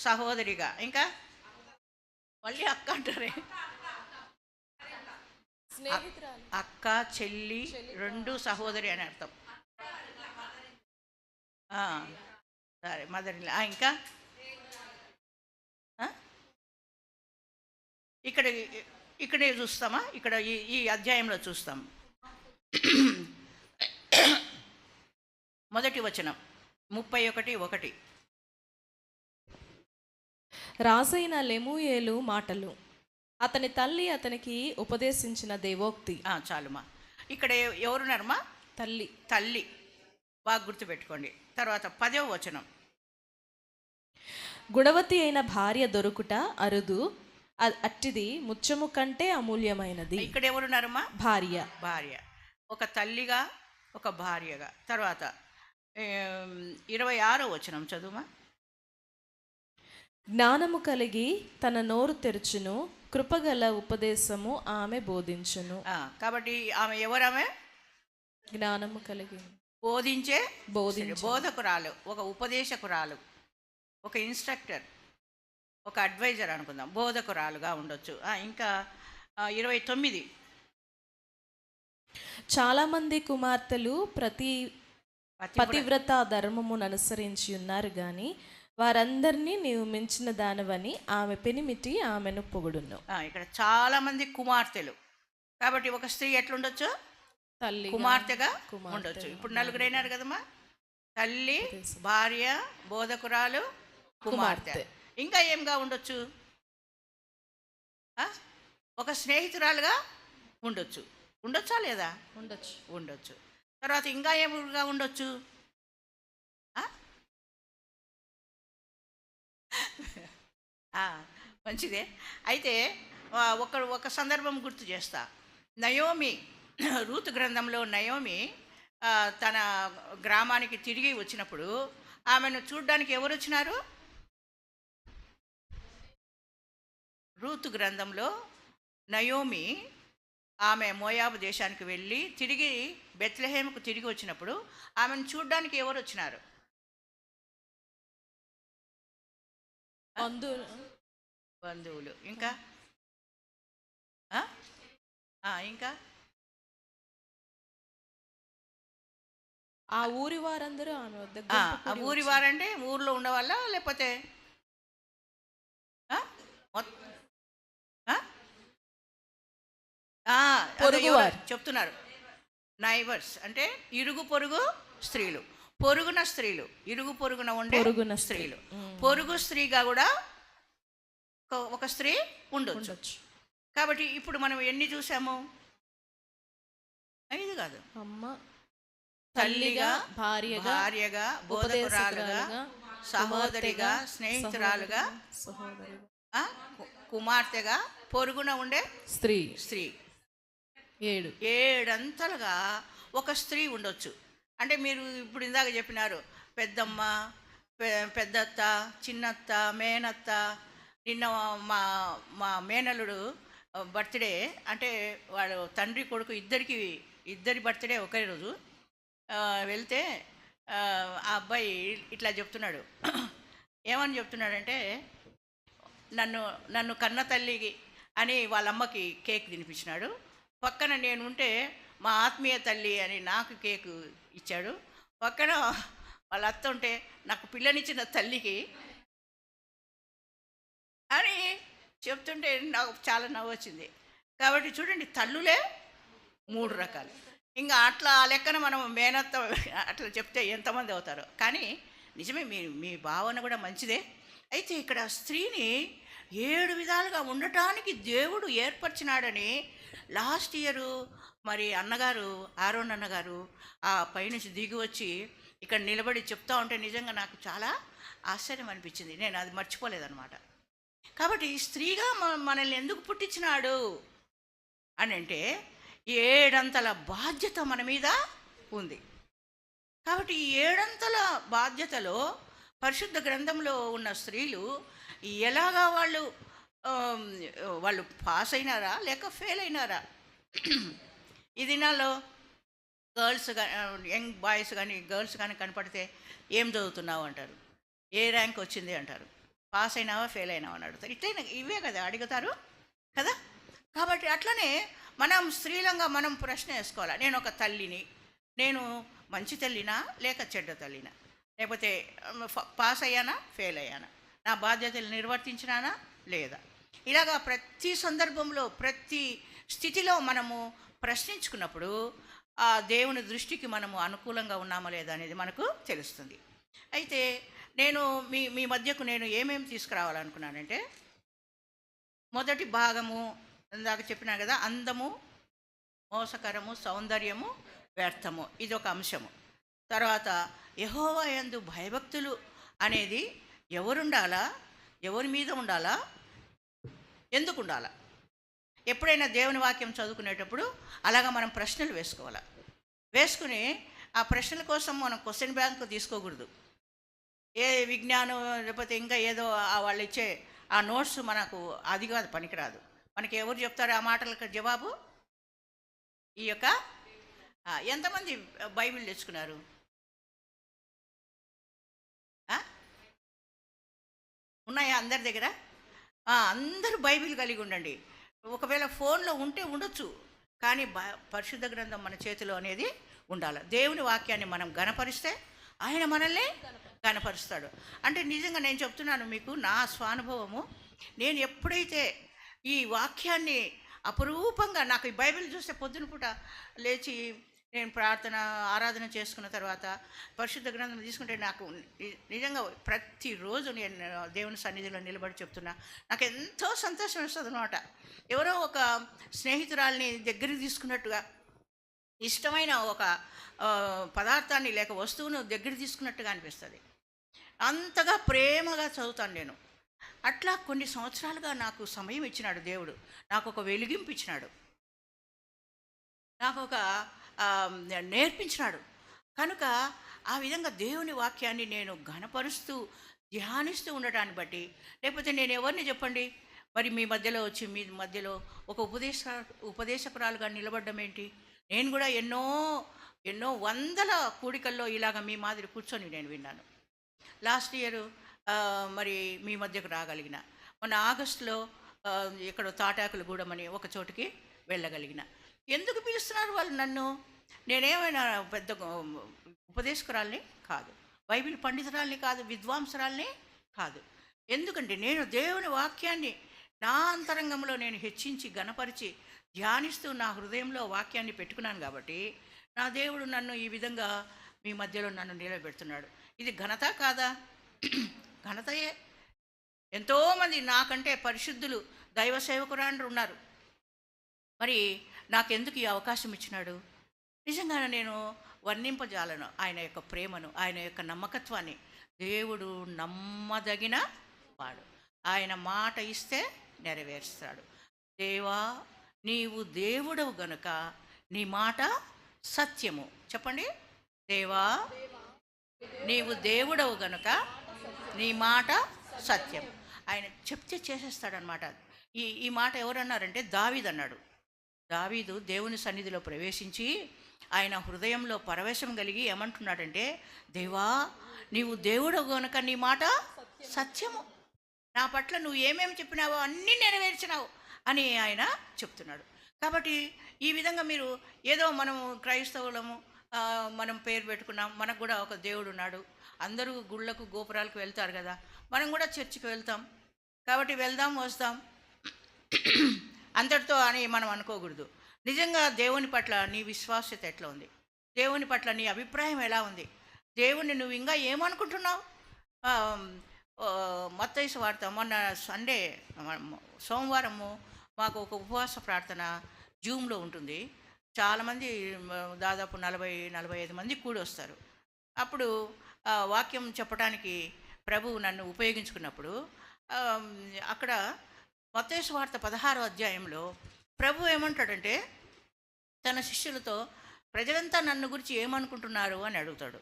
సహోదరిగా, ఇంకా మళ్ళీ అక్క అంటారే. అక్క చెల్లి 2 సహోదరి అని అర్థం. సరే మదర్. ఇంకా ఇక్కడే చూస్తామా, ఇక్కడ ఈ అధ్యాయంలో చూస్తాం. మొదటి వచనం 31:1. రాజైన లెమూయేలు మాటలు, అతని తల్లి అతనికి ఉపదేశించిన దేవోక్తి. చాలుమా. ఇక్కడ ఎవరున్నారమ్మా? తల్లి బాగా గుర్తుపెట్టుకోండి. తర్వాత 10వ వచనం, గుణవతి అయిన భార్య దొరుకుట అరుదు, అట్టిది ముత్యము కంటే అమూల్యమైనది. ఇక్కడ ఎవరున్నారమ్మా? భార్య, ఒక తల్లిగా, ఒక భార్యగా. తర్వాత 26వ వచనం చదువుమా. జ్ఞానము కలిగి తన నోరు తెరుచును, కృపగల ఉపదేశము ఆమె బోధించును. కాబట్టి ఆమె ఎవరామె? జ్ఞానము కలిగి బోధించే బోధకురాలు, ఒక ఉపదేశకురాలు, ఒక ఇన్స్ట్రక్టర్, ఒక అడ్వైజర్ అనుకుందాం, బోధకురాలుగా ఉండొచ్చు. ఇంకా 29, చాలామంది కుమార్తెలు పతివ్రత ధర్మమును అనుసరించి ఉన్నారు కానీ వారందరినీ నీవు మించిన దానివని ఆమె పెనిమిటి ఆమెను పొగుడును. ఇక్కడ చాలామంది కుమార్తెలు. కాబట్టి ఒక స్త్రీ ఎట్లుండొచ్చు? తల్లి, కుమార్తెగా ఉండొచ్చు. ఇప్పుడు 4 అయినారు కదమ్మా, తల్లి, భార్య, బోధకురాలు, కుమార్తె. ఇంకా ఏంగా ఉండొచ్చు? ఒక స్నేహితురాలుగా ఉండొచ్చు. ఉండొచ్చా లేదా? ఉండొచ్చు. తర్వాత ఇంకా ఏముగా ఉండొచ్చు? మంచిదే. అయితే ఒక సందర్భం గుర్తు చేస్తా. నయోమి, రూతు గ్రంథంలో నయోమి తన గ్రామానికి తిరిగి వచ్చినప్పుడు ఆమెను చూడ్డానికి ఎవరు వచ్చినారు? రూతు గ్రంథంలో నయోమి ఆమె మోయాబు దేశానికి వెళ్ళి తిరిగి బెత్లెహేముకు తిరిగి వచ్చినప్పుడు ఆమెను చూడ్డానికి ఎవరు వచ్చినారు? బంధువులు. ఇంకా ఇంకా ఆ ఊరి వారందరూ ఆమె వద్ద. ఆ ఊరి వారంటే ఊర్లో ఉండవాళ్ళ లేకపోతే చెప్తున్నారు? నైబర్స్ అంటే ఇరుగు పొరుగు స్త్రీలు, పొరుగున స్త్రీలు, ఇరుగు పొరుగున ఉండే స్త్రీలు. పొరుగు స్త్రీగా కూడా ఒక స్త్రీ ఉండొచ్చు. కాబట్టి ఇప్పుడు మనం ఎన్ని చూసాము? 5 కాదు. అమ్మ, తల్లిగా, భార్యగా, బోధకురాలుగా, సహోదరిగా, స్నేహితురాలుగా, కుమార్తెగా, పొరుగున ఉండే స్త్రీ. ఏడు. ఏడంతలుగా ఒక స్త్రీ ఉండొచ్చు. అంటే మీరు ఇప్పుడు ఇందాక చెప్పినారు, పెద్దమ్మ, పెద్దత్త, చిన్నత్త, మేనత్త. నిన్న మా మా మేనల్లుడు బర్త్డే, అంటే వాడు తండ్రి కొడుకు ఇద్దరి బర్త్డే ఒకే రోజు. వెళ్తే ఆ అబ్బాయి ఇట్లా చెప్తున్నాడు. ఏమని చెప్తున్నాడంటే, నన్ను నన్ను కన్న తల్లికి అని వాళ్ళ అమ్మకి కేక్ తినిపించినాడు. పక్కన నేను ఉంటే మా ఆత్మీయ తల్లి అని నాకు కేకు ఇచ్చాడు. పక్కన వాళ్ళ అత్త ఉంటే నాకు పిల్లనిచ్చిన తల్లికి అని చెప్తుంటే నాకు చాలా నవ్వు వచ్చింది. కాబట్టి చూడండి, తల్లులే 3 రకాలు. ఇంకా అట్లా ఆ లెక్కన మనం మేనత్త అట్లా చెప్తే ఎంతమంది అవుతారో. కానీ నిజమే, మీ భావన కూడా మంచిదే. అయితే ఇక్కడ స్త్రీని 7 విధాలుగా ఉండటానికి దేవుడు ఏర్పరిచినాడని లాస్ట్ ఇయరు మరి అన్నగారు, ఆరోన్ అన్నగారు ఆ పైనుంచి దిగి వచ్చి ఇక్కడ నిలబడి చెప్తా ఉంటే నిజంగా నాకు చాలా ఆశ్చర్యం అనిపించింది. నేను అది మర్చిపోలేదన్నమాట. కాబట్టి స్త్రీగా మనల్ని ఎందుకు పుట్టించినాడు అని అంటే, 7 బాధ్యత మన మీద ఉంది. కాబట్టి ఈ 7 బాధ్యతలో పరిశుద్ధ గ్రంథంలో ఉన్న స్త్రీలు ఎలాగా వాళ్ళు పాస్ అయినారా లేక ఫెయిల్ అయినారా? ఈ దినాల్లో గర్ల్స్ యంగ్ బాయ్స్ కానీ గర్ల్స్ కానీ కనపడితే ఏం చదువుతున్నావు అంటారు, ఏ ర్యాంక్ వచ్చింది అంటారు, పాస్ అయినావా ఫెయిల్ అయినావా అని అడుగుతారు. ఇట్లయినా ఇవే కదా అడుగుతారు కదా. కాబట్టి అట్లనే మనం స్త్రీలంగా మనం ప్రశ్న వేసుకోవాలి. నేను ఒక తల్లిని, నేను మంచి తల్లినా లేక చెడ్డ తల్లినా, లేకపోతే పాస్ అయ్యానా ఫెయిల్ అయ్యానా, నా బాధ్యతలు నిర్వర్తించినానా లేదా? ఇలాగా ప్రతి సందర్భంలో ప్రతి స్థితిలో మనము ప్రశ్నించుకున్నప్పుడు ఆ దేవుని దృష్టికి మనము అనుకూలంగా ఉన్నామా లేదా అనేది మనకు తెలుస్తుంది. అయితే నేను మీ మధ్యకు నేను ఏమేమి తీసుకురావాలనుకున్నానంటే, మొదటి భాగము ఇందాక చెప్పినాను కదా, అందము మోసకరము, సౌందర్యము వ్యర్థము, ఇది ఒక అంశము. తర్వాత యెహోవా యందు భయభక్తులు అనేది ఎవరుండాలా, ఎవరి మీద ఉండాలా, ఎందుకు ఉండాలా? ఎప్పుడైనా దేవుని వాక్యం చదువుకునేటప్పుడు అలాగా మనం ప్రశ్నలు వేసుకుని ఆ ప్రశ్నల కోసం మనం క్వశ్చన్ బ్యాంక్ తీసుకోకూడదు. ఏ విజ్ఞానం లేకపోతే ఇంకా ఏదో వాళ్ళు ఇచ్చే ఆ నోట్స్ మనకు అది కాదు, పనికిరాదు. మనకి ఎవరు చెప్తారు ఆ మాటలకు జవాబు? ఈ యొక్క ఎంతమంది బైబిల్ తెచ్చుకున్నారు? ఉన్నాయా అందరి దగ్గర? అందరూ బైబిల్ కలిగి ఉండండి. ఒకవేళ ఫోన్లో ఉంటే ఉండొచ్చు, కానీ పరిశుద్ధ గ్రంథం మన చేతిలో అనేది ఉండాలి. దేవుని వాక్యాన్ని మనం గణపరిస్తే ఆయన మనల్ని గణపరుస్తాడు. అంటే నిజంగా నేను చెప్తున్నాను మీకు నా స్వానుభవము. నేను ఎప్పుడైతే ఈ వాక్యాన్ని అపురూపంగా, నాకు ఈ బైబిల్ చూస్తే పొద్దున పూట లేచి నేను ఆరాధన చేసుకున్న తర్వాత పరిశుద్ధ గ్రంథం తీసుకుంటే నాకు నిజంగా ప్రతిరోజు నేను దేవుని సన్నిధిలో నిలబడి చెప్తున్నా, నాకు ఎంతో సంతోషం వస్తుంది అనమాట. ఎవరో ఒక స్నేహితురాల్ని దగ్గరికి తీసుకున్నట్టుగా, ఇష్టమైన ఒక పదార్థాన్ని లేక వస్తువును దగ్గర తీసుకున్నట్టుగా అనిపిస్తుంది. అంతగా ప్రేమగా చదువుతాను నేను. అట్లా కొన్ని సంవత్సరాలుగా నాకు సమయం ఇచ్చినాడు దేవుడు, నాకు ఒక వెలిగింపు ఇచ్చినాడు, నాకు ఒక నేర్పించినాడు. కనుక ఆ విధంగా దేవుని వాక్యాన్ని నేను ఘనపరుస్తూ ధ్యానిస్తూ ఉండటాన్ని బట్టి, లేకపోతే నేను ఎవరిని చెప్పండి మరి మీ మధ్యలో వచ్చి మీ మధ్యలో ఒక ఉపదేశకురాలుగా నిలబడ్డం ఏంటి? నేను కూడా ఎన్నో వందల కూడికల్లో ఇలాగ మీ మాదిరి కూర్చొని నేను విన్నాను. లాస్ట్ ఇయర్ మరి మీ మధ్యకు రాగలిగిన, మొన్న ఆగస్టులో ఎక్కడో తాటాకులగూడెం అని ఒక చోటుకి వెళ్ళగలిగిన. ఎందుకు పిలుస్తున్నారు వాళ్ళు నన్ను? నేనేమైనా పెద్ద ఉపదేశకురాల్ని కాదు, బైబిల్ పండితురాల్ని కాదు, విద్వాంసరాల్ని కాదు. ఎందుకంటే నేను దేవుని వాక్యాన్ని నా అంతరంగంలో నేను హెచ్చించి గణపరిచి ధ్యానిస్తూ నా హృదయంలో వాక్యాన్ని పెట్టుకున్నాను. కాబట్టి నా దేవుడు నన్ను ఈ విధంగా మీ మధ్యలో నన్ను నిలబెడుతున్నాడు. ఇది ఘనత కాదా? ఘనతయే. ఎంతోమంది నాకంటే పరిశుద్ధులు దైవ సేవకురాండ్రు ఉన్నారు. మరి నాకెందుకు ఈ అవకాశం ఇచ్చినాడు? నిజంగా నేను వర్ణింపజాలను ఆయన యొక్క ప్రేమను, ఆయన యొక్క నమ్మకత్వాన్ని. దేవుడు నమ్మదగిన వాడు, ఆయన మాట ఇస్తే నెరవేరుస్తాడు. దేవా నీవు దేవుడవు గనుక నీ మాట సత్యము. చెప్పండి, దేవా నీవు దేవుడవు గనుక నీ మాట సత్యం. ఆయన చెప్తే చేసేస్తాడనమాట. ఈ మాట ఎవరన్నారంటే దావీదు అన్నాడు. దావీదు దేవుని సన్నిధిలో ప్రవేశించి ఆయన హృదయంలో పరవశం కలిగి ఏమంటున్నాడంటే, దేవా నీవు దేవుడవు గనుక నీ మాట సత్యము, నా పట్ల నువ్వు ఏమేమి చెప్పినావో అన్నీ నెరవేర్చినావు అని ఆయన చెప్తున్నాడు. కాబట్టి ఈ విధంగా మీరు ఏదో మనము క్రైస్తవులము, మనం పేరు పెట్టుకున్నాం, మనకు కూడా ఒక దేవుడు ఉన్నాడు, అందరూ గుళ్ళకు గోపురాలకు వెళ్తారు కదా, మనం కూడా చర్చికి వెళ్తాం, కాబట్టి వెళ్దాం వస్తాం అంతటితో అని మనం అనుకోకూడదు. నిజంగా దేవుని పట్ల నీ విశ్వాస్యత ఎట్లా ఉంది? దేవుని పట్ల నీ అభిప్రాయం ఎలా ఉంది? దేవుణ్ణి నువ్వు ఇంకా ఏమనుకుంటున్నావు? మత్తయి సువార్త మొన్న సండే సోమవారము మాకు ఒక ఉపవాస ప్రార్థన జూమ్లో ఉంటుంది. చాలామంది దాదాపు 40-45 మంది కూడి వస్తారు. అప్పుడు వాక్యం చెప్పడానికి ప్రభువు నన్ను ఉపయోగించుకున్నప్పుడు అక్కడ మత్తయి సువార్త 16వ అధ్యాయంలో ప్రభు ఏమంటాడంటే తన శిష్యులతో ప్రజలంతా నన్ను గురించి ఏమనుకుంటున్నారు అని అడుగుతాడు.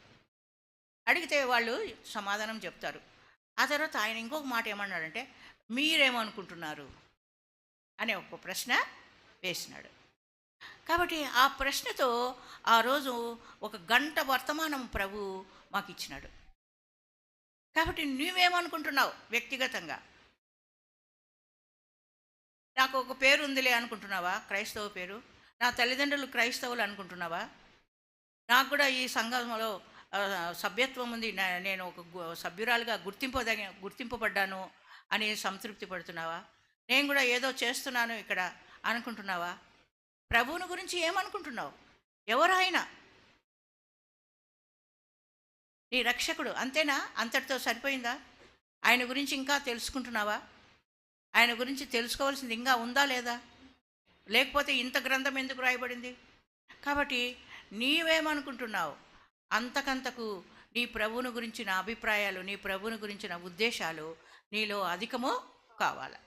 అడిగితే వాళ్ళు సమాధానం చెప్తారు. ఆ తర్వాత ఆయన ఇంకొక మాట ఏమన్నాడంటే మీరేమనుకుంటున్నారు అనే ఒక ప్రశ్న వేసినాడు. కాబట్టి ఆ ప్రశ్నతో ఆ రోజు 1 గంట వర్తమానం ప్రభు మాకు ఇచ్చినాడు. కాబట్టి నువ్వేమనుకుంటున్నావు? వ్యక్తిగతంగా నాకు ఒక పేరు ఉందిలే అనుకుంటున్నావా? క్రైస్తవ పేరు, నా తల్లిదండ్రులు క్రైస్తవులు అనుకుంటున్నావా? నాకు కూడా ఈ సంఘంలో సభ్యత్వం ఉంది, నేను ఒక సభ్యురాలుగా గుర్తింపబడ్డాను అని సంతృప్తి పడుతున్నావా? నేను కూడా ఏదో చేస్తున్నాను ఇక్కడ అనుకుంటున్నావా? ప్రభువుని గురించి ఏమనుకుంటున్నావు? ఎవరు ఆయన? నీ రక్షకుడు, అంతేనా? అంతటితో సరిపోయిందా? ఆయన గురించి ఇంకా తెలుసుకుంటున్నావా? ఆయన గురించి తెలుసుకోవాల్సింది ఇంకా ఉందా లేదా? లేకపోతే ఇంత గ్రంథం ఎందుకు రాయబడింది? కాబట్టి నీవేమనుకుంటున్నావు? అంతకంతకు నీ ప్రభువుని గురించిన అభిప్రాయాలు, నీ ప్రభువుని గురించిన ఉద్దేశాలు నీలో అధికము కావాలి.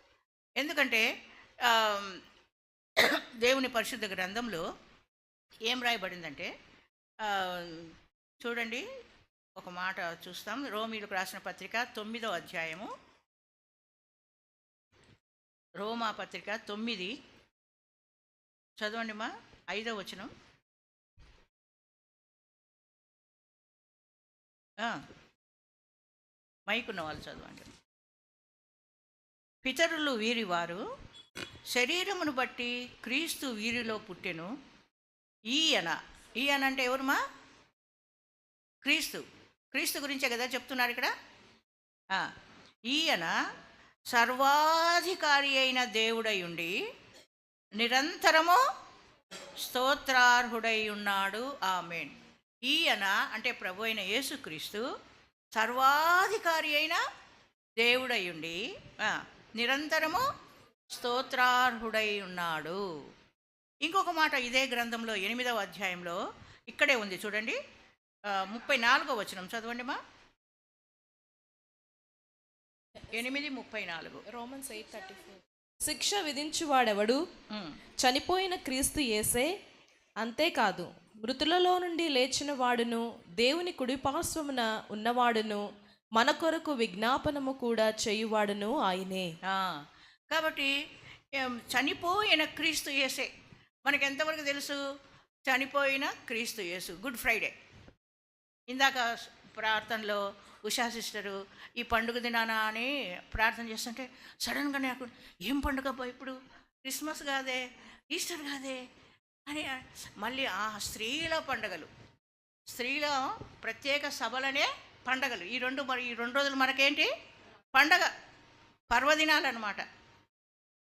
ఎందుకంటే దేవుని పరిశుద్ధ గ్రంథంలో ఏం రాయబడిందంటే చూడండి, ఒక మాట చూస్తాం. రోమీలకు రాసిన పత్రిక 9వ అధ్యాయము, రోమా పత్రిక 9 చదవండి మా 5వ వచనం. మైకున్న వాళ్ళు చదవండి. పితరులు వీరివారు, శరీరమును బట్టి క్రీస్తు వీరిలో పుట్టెను. ఈయన అంటే ఎవరుమా? క్రీస్తు గురించే కదా చెప్తున్నారు ఇక్కడ. ఈయన సర్వాధికారి అయిన దేవుడై ఉండి నిరంతరము స్తోత్రార్హుడై ఉన్నాడు. ఆమేన్. ఈయన అంటే ప్రభు అయిన యేసుక్రీస్తు సర్వాధికారి అయిన దేవుడై ఉండి నిరంతరము స్తోత్రార్హుడై ఉన్నాడు. ఇంకొక మాట ఇదే గ్రంథంలో 8వ అధ్యాయంలో ఇక్కడే ఉంది చూడండి, 34వ వచనం చదవండి మా. 8:34 రోమన్స్ 8:34. శిక్ష విధించువాడెవడు? చనిపోయిన క్రీస్తు యేసే. అంతేకాదు మృతులలో నుండి లేచిన వాడును దేవుని కుడిపార్శ్వమున ఉన్నవాడును మన కొరకు విజ్ఞాపనము కూడా చేయువాడును ఆయనే. కాబట్టి చనిపోయిన క్రీస్తు యేసే. మనకు ఎంతవరకు తెలుసు? చనిపోయిన క్రీస్తు యేసు. గుడ్ ఫ్రైడే ఇందాక ప్రార్థనలో ఉషా సిస్టరు ఈ పండుగ దినాన అని ప్రార్థన చేస్తుంటే సడన్గా నాకు ఏం పండుగ ఇప్పుడు? క్రిస్మస్ కాదే, ఈస్టర్ కాదే అని మళ్ళీ స్త్రీల పండుగలు, స్త్రీల ప్రత్యేక సభలనే పండగలు. ఈ రెండు రోజులు మనకేంటి? పండగ, పర్వదినాలు అన్నమాట.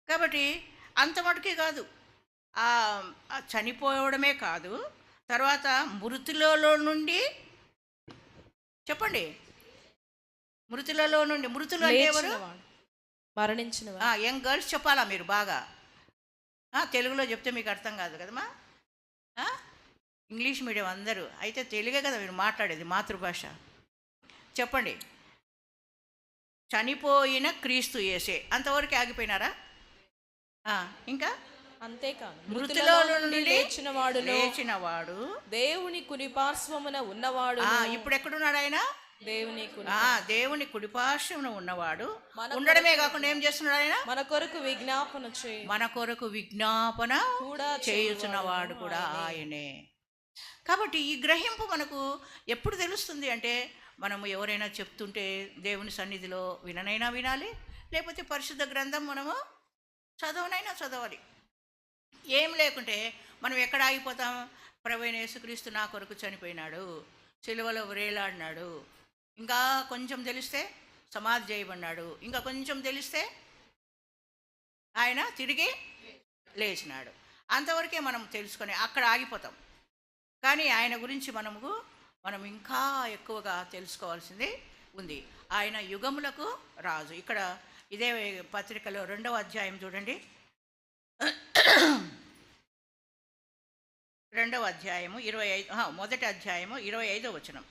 కాబట్టి అంత మటుకే కాదు, చనిపోవడమే కాదు, తర్వాత మృతులలో నుండి, చెప్పండి, మృతులలో నుండి, మృతులు అంటే ఎవరు? మరణించిన యంగ్ గర్ల్స్ చెప్పాలా మీరు బాగా? తెలుగులో చెప్తే మీకు అర్థం కాదు కదమ్మా. ఇంగ్లీష్ మీడియం అందరూ అయితే తెలుగే కదా మీరు మాట్లాడేది, మాతృభాష. చెప్పండి, చనిపోయిన క్రీస్తు యేసే. అంతవరకు ఆగిపోయినారా? ఇంకా అంతేకాదు మృతులలో నుండి లేచిన వాడు దేవుని కునిపార్శ్వమున ఉన్నవాడు. ఇప్పుడు ఎక్కడున్నాడు ఆయన? దేవుని దేవుని కుడిపార్శ్వమున ఉన్నవాడు. ఉండడమే కాకుండా ఏం చేస్తున్నాడు ఆయన? మన కొరకు విజ్ఞాపన కూడా చేయుచున్నవాడు కూడా ఆయనే. కాబట్టి ఈ గ్రహింపు మనకు ఎప్పుడు తెలుస్తుంది అంటే, మనము ఎవరైనా చెప్తుంటే దేవుని సన్నిధిలో వినాలి, లేకపోతే పరిశుద్ధ గ్రంథం మనము చదవాలి. ఏం లేకుంటే మనం ఎక్కడ ఆగిపోతాం? ప్రభువైన యేసుక్రీస్తు నా కొరకు చనిపోయినాడు, సిలువలో వేలాడినాడు, ఇంకా కొంచెం తెలిస్తే సమాధి చేయబడినాడు, ఇంకా కొంచెం తెలిస్తే ఆయన తిరిగి లేచినాడు, అంతవరకే మనం తెలుసుకొని అక్కడ ఆగిపోతాం. కానీ ఆయన గురించి మనం ఇంకా ఎక్కువగా తెలుసుకోవాల్సింది ఉంది. ఆయన యుగములకు రాజు. ఇక్కడ ఇదే పత్రికలో 2వ అధ్యాయం చూడండి, 2వ అధ్యాయము 25, మొదటి అధ్యాయము 25వ వచనం.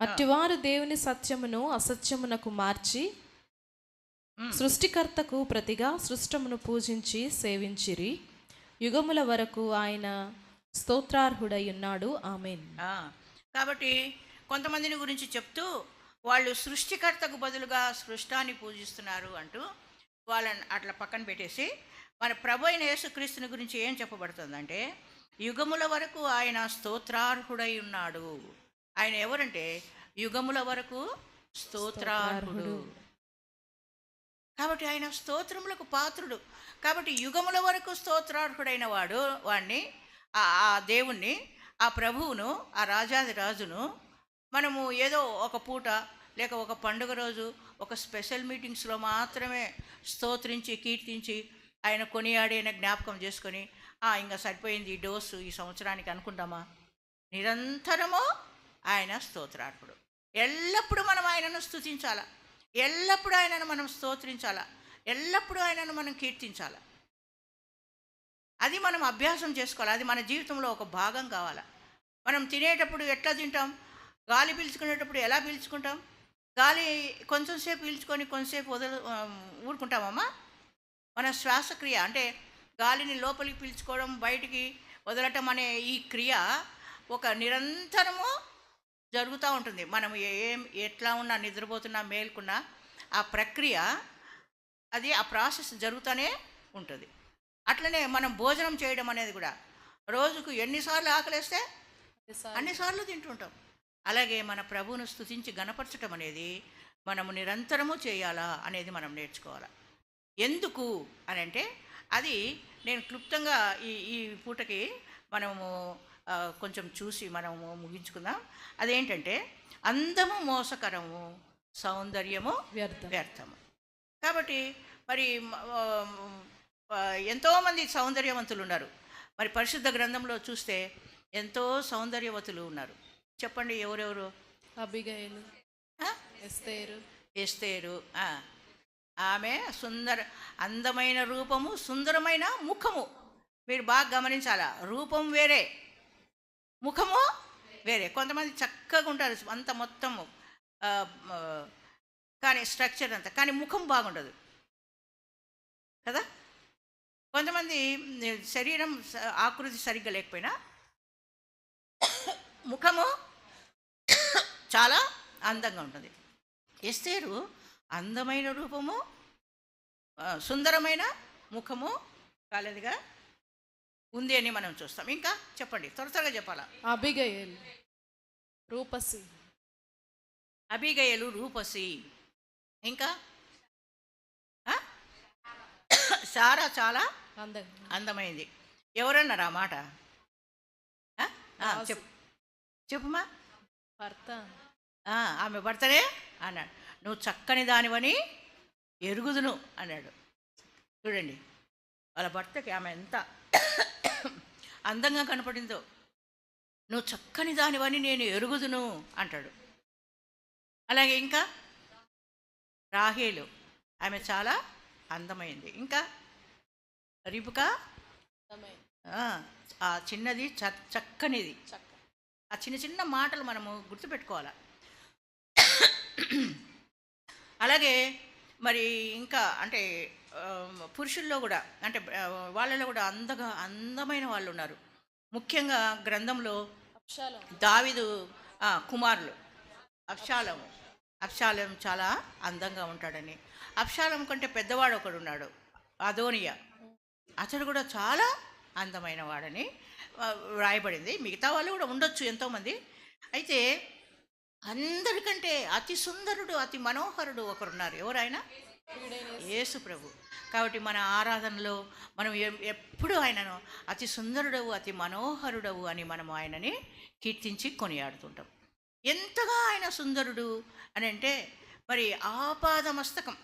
అట్టివారు దేవుని సత్యమును అసత్యమునకు మార్చి సృష్టికర్తకు ప్రతిగా సృష్టమును పూజించి సేవించిరి, యుగముల వరకు ఆయన స్తోత్రార్హుడై ఉన్నాడు. ఆమేన్. కాబట్టి కొంతమందిని గురించి చెప్తూ వాళ్ళు సృష్టికర్తకు బదులుగా సృష్టాన్ని పూజిస్తున్నారు అంటూ వాళ్ళని అట్లా పక్కన పెట్టేసి, మన ప్రభు అయిన యేసుక్రీస్తుని గురించి ఏం చెప్పబడుతుందంటే, యుగముల వరకు ఆయన స్తోత్రార్హుడై ఉన్నాడు. ఆయన ఎవరంటే యుగముల వరకు స్తోత్రార్హుడు. కాబట్టి ఆయన స్తోత్రములకు పాత్రుడు. కాబట్టి యుగముల వరకు స్తోత్రార్హుడైన వాడిని, ఆ దేవుణ్ణి, ఆ ప్రభువును, ఆ రాజాది రాజును మనము ఏదో ఒక పూట లేక ఒక పండుగ రోజు ఒక స్పెషల్ మీటింగ్స్లో మాత్రమే స్తోత్రించి కీర్తించి ఆయన కొనియాడైన జ్ఞాపకం చేసుకొని ఇంకా సరిపోయింది ఈ డోసు ఈ సంవత్సరానికి అనుకుంటామా? నిరంతరము ఆయన స్తోత్రార్హుడు. ఎల్లప్పుడూ మనం ఆయనను స్తుతించాలా, ఎల్లప్పుడూ ఆయనను మనం స్తోత్రించాలా, ఎల్లప్పుడూ ఆయనను మనం కీర్తించాలా. అది మనం అభ్యాసం చేసుకోవాలి. అది మన జీవితంలో ఒక భాగం కావాలా. మనం తినేటప్పుడు ఎట్లా తింటాం? గాలి పీల్చుకునేటప్పుడు ఎలా పీల్చుకుంటాం? గాలి కొంచెంసేపు పీల్చుకొని కొంచెంసేపు ఊరుకుంటామమ్మా? మన శ్వాసక్రియ అంటే గాలిని లోపలికి పీల్చుకోవడం, బయటికి వదలటం అనే ఈ క్రియ ఒక నిరంతరము జరుగుతూ ఉంటుంది. మనం ఎట్లా ఉన్నా, నిద్రపోతున్నా, మేల్కున్నా ఆ ప్రక్రియ, అది ఆ ప్రాసెస్ జరుగుతూనే ఉంటుంది. అట్లనే మనం భోజనం చేయడం అనేది కూడా రోజుకు ఎన్నిసార్లు ఆకలేస్తే అన్నిసార్లు తింటుంటాం. అలాగే మన ప్రభువును స్తుతించి గణపరచటం అనేది మనము నిరంతరము చేయాలా అనేది మనం నేర్చుకోవాలి. ఎందుకు అని అంటే, అది నేను క్లుప్తంగా ఈ పూటకి మనము కొంచెం చూసి మనము ముగించుకుందాం. అదేంటంటే, అందము మోసకరము, సౌందర్యము వ్యర్థము. కాబట్టి మరి ఎంతోమంది సౌందర్యవంతులు ఉన్నారు. మరి పరిశుద్ధ గ్రంథంలో చూస్తే ఎంతో సౌందర్యవతులు ఉన్నారు. చెప్పండి ఎవరెవరు? అబిగయలు, ఎస్తేరు. ఆమె అందమైన రూపము, సుందరమైన ముఖము. మీరు బాగా గమనించాలా, రూపం వేరే, ముఖము వేరే. కొంతమంది చక్కగా ఉంటారు అంత మొత్తము, కానీ స్ట్రక్చర్ అంతా, కానీ ముఖం బాగుండదు కదా. కొంతమంది శరీరం ఆకృతి సరిగ్గా లేకపోయినా ముఖము చాలా అందంగా ఉంటుంది. ఎస్తేరు అందమైన రూపము, సుందరమైన ముఖము కాలేదుగా ఉంది అని మనం చూస్తాం. ఇంకా చెప్పండి, త్వరగా చెప్పాలా. అబిగయలు రూపసి. ఇంకా సారా చాలా అందమైంది. ఎవరన్నారా మాట? చెప్పుమా. భర్త, ఆమె భర్తనే అన్నాడు, నువ్వు చక్కని దానివని ఎరుగుదును అన్నాడు. చూడండి, వాళ్ళ భర్తకి ఆమె ఎంత అందంగా కనపడిందో. నువ్వు చక్కని దానివని నేను ఎరుగుదును అంటాడు. అలాగే ఇంకా రాహేలు, ఆమె చాలా అందమైంది. ఇంకా రిబకా, ఆ చిన్నది చక్కనిది. ఆ చిన్న చిన్న మాటలు మనము గుర్తుపెట్టుకోవాలి. అలాగే మరి ఇంకా అంటే పురుషుల్లో కూడా అంటే వాళ్ళలో కూడా అందమైన వాళ్ళు ఉన్నారు. ముఖ్యంగా గ్రంథంలో దావీదు కుమారులు అబ్షాలోము. అబ్షాలోము చాలా అందంగా ఉంటాడని. అబ్షాలోము కంటే పెద్దవాడు ఒకడున్నాడు, అదోనియా. అతడు కూడా చాలా అందమైన వాడని వ్రాయబడింది. మిగతా వాళ్ళు కూడా ఉండొచ్చు ఎంతోమంది. అయితే అందరికంటే అతి సుందరుడు, అతి మనోహరుడు ఒకరున్నారు. ఎవరైనా? యేసు ప్రభు. కాబట్టి మన ఆరాధనలో మనం ఎప్పుడు ఆయనను అతి సుందరుడవు, అతి మనోహరుడవు అని మనం ఆయనని కీర్తించి కొనియాడుతుంటాం. ఎంతగా ఆయన సుందరుడు అని అంటే మరి ఆపాదమస్తకం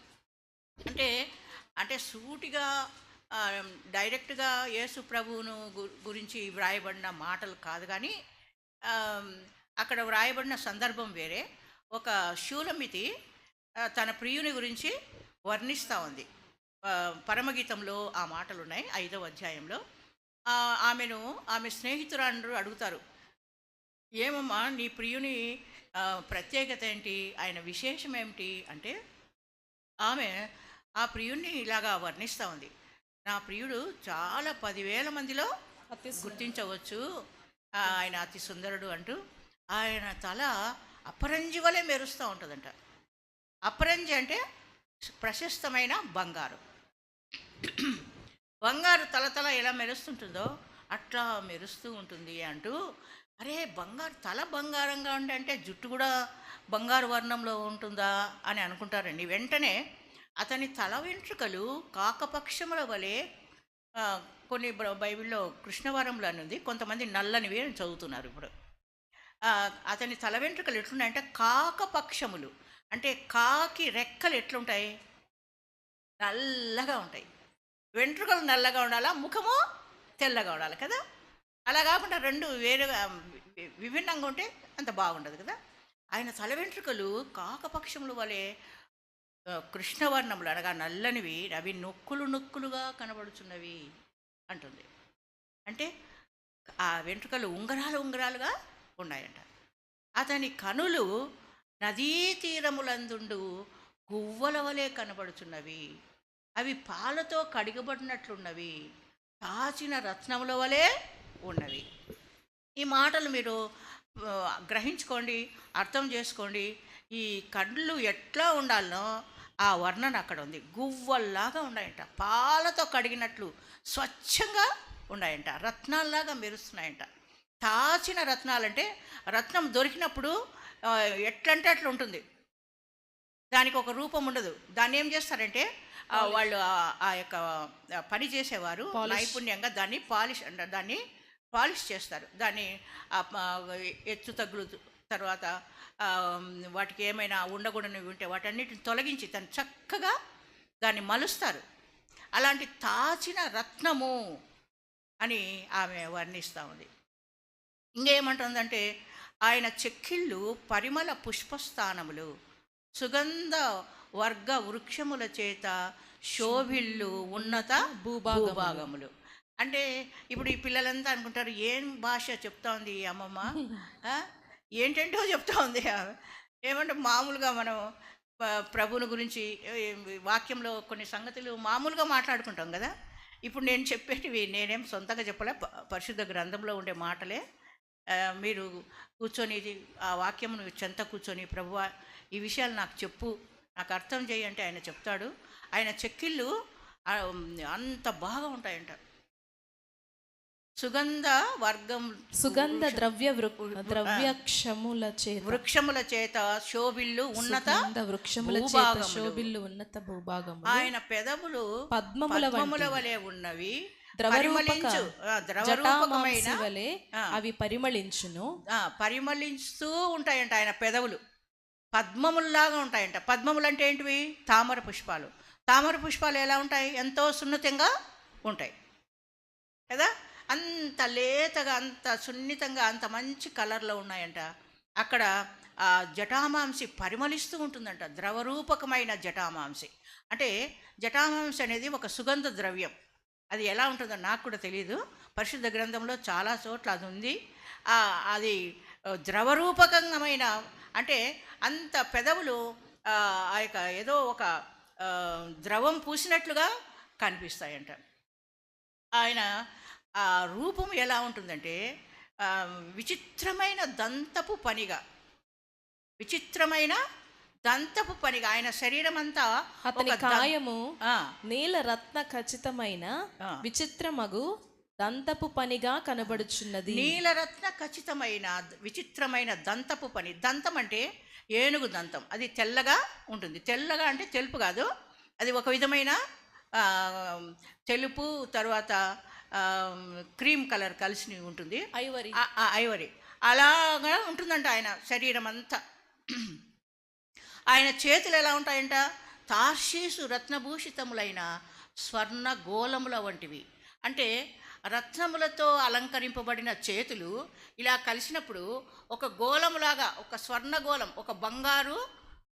అంటే అంటే సూటిగా డైరెక్ట్గా యేసు ప్రభువును గురించి వ్రాయబడిన మాటలు కాదు, కానీ అక్కడ వ్రాయబడిన సందర్భం వేరే. ఒక శూలమితి తన ప్రియుని గురించి వర్ణిస్తూ ఉంది. పరమగీతంలో ఆ మాటలు ఉన్నాయి 5వ అధ్యాయంలో. ఆమె స్నేహితురాండ్రు అడుగుతారు, ఏమమ్మా నీ ప్రియుని ప్రత్యేకత ఏంటి, ఆయన విశేషం ఏమిటి అంటే ఆమె ఆ ప్రియుణ్ణి ఇలాగా వర్ణిస్తూ ఉంది. నా ప్రియుడు చాలా 10,000 మందిలో గుర్తించవచ్చు, ఆయన అతి సుందరుడు అంటూ. ఆయన తల అపరంజి వలె మెరుస్తూ ఉంటుందంట. అపరంజి అంటే ప్రశస్తమైన బంగారు. బంగారు తల ఎలా మెరుస్తుంటుందో అట్లా మెరుస్తూ ఉంటుంది అంటూ. అరే బంగారు తల బంగారంగా అంటే జుట్టు కూడా బంగారు వర్ణంలో ఉంటుందా అని అనుకుంటారండి. వెంటనే అతని తల వెంట్రుకలు కాకపక్షముల వలె, కొన్ని బైబిల్లో కృష్ణవరంలో అని ఉంది, కొంతమంది నల్లనివి అని చదువుతున్నారు ఇప్పుడు. అతని తల వెంట్రుకలు ఎట్లున్నాయంటే కాకపక్షములు, అంటే కాకి రెక్కలు ఎట్లుంటాయి, నల్లగా ఉంటాయి. వెంట్రుకలు నల్లగా ఉండాలా, ముఖము తెల్లగా ఉండాలి కదా. అలా కాకుండా రెండు వేరుగా విభిన్నంగా ఉంటే అంత బాగుండదు కదా. ఆయన తల వెంట్రుకలు కాకపక్షముల వలె కృష్ణవర్ణములు అనగా నల్లనివి, అవి నొక్కులుగా కనబడుచున్నవి అంటుంది. అంటే ఆ వెంట్రుకలు ఉంగరాలుగా ఉన్నాయంట. అతని కనులు నదీ తీరములందుండు గువ్వల వలె కనబడుచున్నవి, అవి పాలతో కడిగబడినట్లున్నవి, కాచిన రత్నముల వలె ఉన్నవి. ఈ మాటలు మీరు గ్రహించుకోండి, అర్థం చేసుకోండి. ఈ కళ్ళు ఎట్లా ఉండాలనో ఆ వర్ణన అక్కడ ఉంది. గువ్వల్లాగా ఉన్నాయంట, పాలతో కడిగినట్లు స్వచ్ఛంగా ఉన్నాయంట, రత్నాల్లాగా మెరుస్తున్నాయంట. తాచిన రత్నాలంటే రత్నం దొరికినప్పుడు ఎట్లంటే అట్లా ఉంటుంది, దానికి ఒక రూపం ఉండదు. దాన్ని ఏం చేస్తారంటే వాళ్ళు ఆ యొక్క పని చేసేవారు నైపుణ్యంగా దాన్ని పాలిష్ చేస్తారు. దాన్ని ఎత్తు తగ్గులు తర్వాత వాటికి ఏమైనా ఉండకూడనివి ఉంటే వాటన్నిటిని తొలగించి దాన్ని చక్కగా దాన్ని మలుస్తారు. అలాంటి తాచిన రత్నము అని ఆమె వర్ణిస్తూ ఉంది. ఇంకేమంటుందంటే ఆయన చెక్కిళ్ళు పరిమళ పుష్పస్థానములు, సుగంధ వర్గ వృక్షముల చేత శోభిళ్ళు ఉన్నత భూభాగములు. అంటే ఇప్పుడు ఈ పిల్లలంతా అనుకుంటారు, ఏం భాష చెప్తా ఉంది ఈ అమ్మమ్మ, ఏంటంటో చెప్తా ఉంది. ఏమంటే మామూలుగా మనం ప్రభుని గురించి వాక్యంలో కొన్ని సంగతులు మామూలుగా మాట్లాడుకుంటాం కదా. ఇప్పుడు నేను చెప్పేటివి నేనేం సొంతంగా చెప్పలే, పరిశుద్ధ గ్రంథంలో ఉండే మాటలే. మీరు కూర్చొని ఆ వాక్యమును చెంత కూర్చొని, ప్రభువా ఈ విషయాలు నాకు చెప్పు, నాకు అర్థం చేయి అంటే ఆయన చెప్తాడు. ఆయన చెక్కిళ్ళు అంత బాగా ఉంటాయంట. సుగంధ వృక్షముల చేత శోభిల్లు ఉన్నత భూభాగములు. ఆయన పెదవులు పద్మముల వలె ఉన్నవి, ద్రవరూపకమైన అవి పరిమళిస్తూ ఉంటాయంట. ఆయన పెదవులు పద్మముల్లాగా ఉంటాయంట. పద్మములు అంటే ఏంటివి? తామర పుష్పాలు. తామర పుష్పాలు ఎలా ఉంటాయి? ఎంతో సున్నితంగా ఉంటాయి కదా. అంత లేతగా, అంత సున్నితంగా, అంత మంచి కలర్లో ఉన్నాయంట. అక్కడ ఆ జటామాంసి పరిమళిస్తూ ఉంటుందంట. ద్రవరూపకమైన జటామాంసి అంటే జటామాంసి అనేది ఒక సుగంధ ద్రవ్యం. అది ఎలా ఉంటుందో నాకు కూడా తెలియదు. పరిశుద్ధ గ్రంథంలో చాలా చోట్ల అది ఉంది. అది ద్రవరూపకమైన అంటే అంత పెదవులు ఆ యొక్క ఏదో ఒక ద్రవం పూసినట్లుగా కనిపిస్తాయంట. ఆయన ఆ రూపం ఎలా ఉంటుందంటే ఆ, విచిత్రమైన దంతపు పనిగా, విచిత్రమైన దంతపు పనిగా ఆయన శరీరం అంతా అతని ఒక కాయము ఆ, నీల రత్న ఖచ్చితమైన ఆ. విచిత్రమగు దంతపు పనిగా కనబడుచున్నది. నీలరత్న ఖచ్చితమైన విచిత్రమైన దంతపు పని. దంతం అంటే ఏనుగు దంతం, అది తెల్లగా ఉంటుంది. తెల్లగా అంటే తెలుపు కాదు, అది ఒక విధమైన ఆ, తెలుపు, తర్వాత ఆ, క్రీమ్ కలర్ కలిసి ఉంటుంది, ఐవరీ. ఐవరీ. అలాగా ఉంటుందంట ఆయన శరీరం అంతా. ఆయన చేతులు ఎలా ఉంటాయంట, తార్షీసు రత్నభూషితములైన స్వర్ణ గోళముల వంటివి. అంటే రత్నములతో అలంకరింపబడిన చేతులు ఇలా కలిసినప్పుడు ఒక గోళములాగా, ఒక స్వర్ణ గోళం, ఒక బంగారు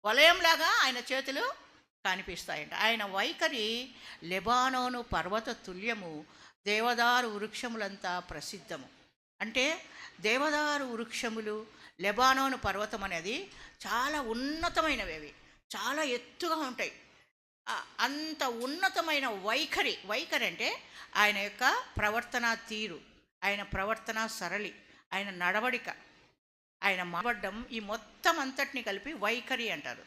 వలయంలాగా ఆయన చేతులు కనిపిస్తాయంట. ఆయన వైఖరి లెబానోను పర్వత తుల్యము, దేవదారు వృక్షములంతా ప్రసిద్ధము. అంటే దేవదారు వృక్షములు, లెబానోను పర్వతం అనేది చాలా ఉన్నతమైనవి, అవి చాలా ఎత్తుగా ఉంటాయి. అంత ఉన్నతమైన వైఖరి. వైఖరి అంటే ఆయన యొక్క ప్రవర్తన తీరు, ఆయన ప్రవర్తన సరళి, ఆయన నడవడిక, ఆయన మాట్లాడడం, ఈ మొత్తం అంతటిని కలిపి వైఖరి అంటారు.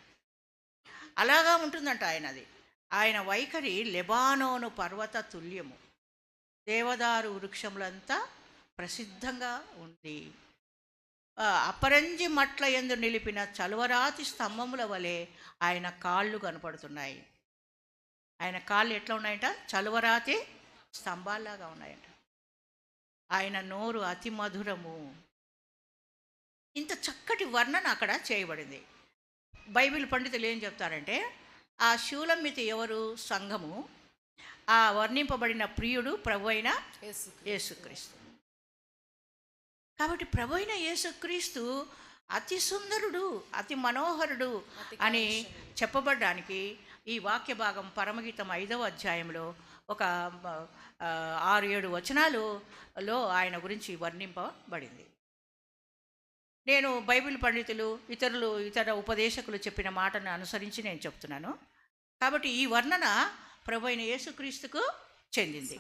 అలాగా ఉంటుందంట ఆయనది. ఆయన వైఖరి లెబానోను పర్వత తుల్యము, దేవదారు వృక్షములంతా ప్రసిద్ధంగా ఉంది. అపరంజి మట్ల యందు నిలిపిన చలువరాతి స్తంభముల వలె ఆయన కాళ్ళు కనపడుతున్నాయి. ఆయన కాళ్ళు ఎట్లా ఉన్నాయంట, చలువరాతి స్తంభాల్లాగా ఉన్నాయంట. ఆయన నోరు అతి మధురము. ఇంత చక్కటి వర్ణన అక్కడ చేయబడింది. బైబిల్ పండితులు ఏం చెప్తారంటే, ఆ షూలమ్మితి ఎవరు, సంఘము. ఆ వర్ణింపబడిన ప్రియుడు ప్రభు అయిన యేసుక్రీస్తు. కాబట్టి ప్రభు అయిన యేసుక్రీస్తు అతి సుందరుడు, అతి మనోహరుడు అని చెప్పబడ్డానికి ఈ వాక్య భాగం పరమగీతం 5వ అధ్యాయంలో ఒక 6-7 వచనాలలో ఆయన గురించి వర్ణింపబడింది. నేను బైబిల్ పండితులు, ఇతర ఉపదేశకులు చెప్పిన మాటను అనుసరించి నేను చెప్తున్నాను. కాబట్టి ఈ వర్ణన ప్రభు అయిన యేసుక్రీస్తుకు చెందింది.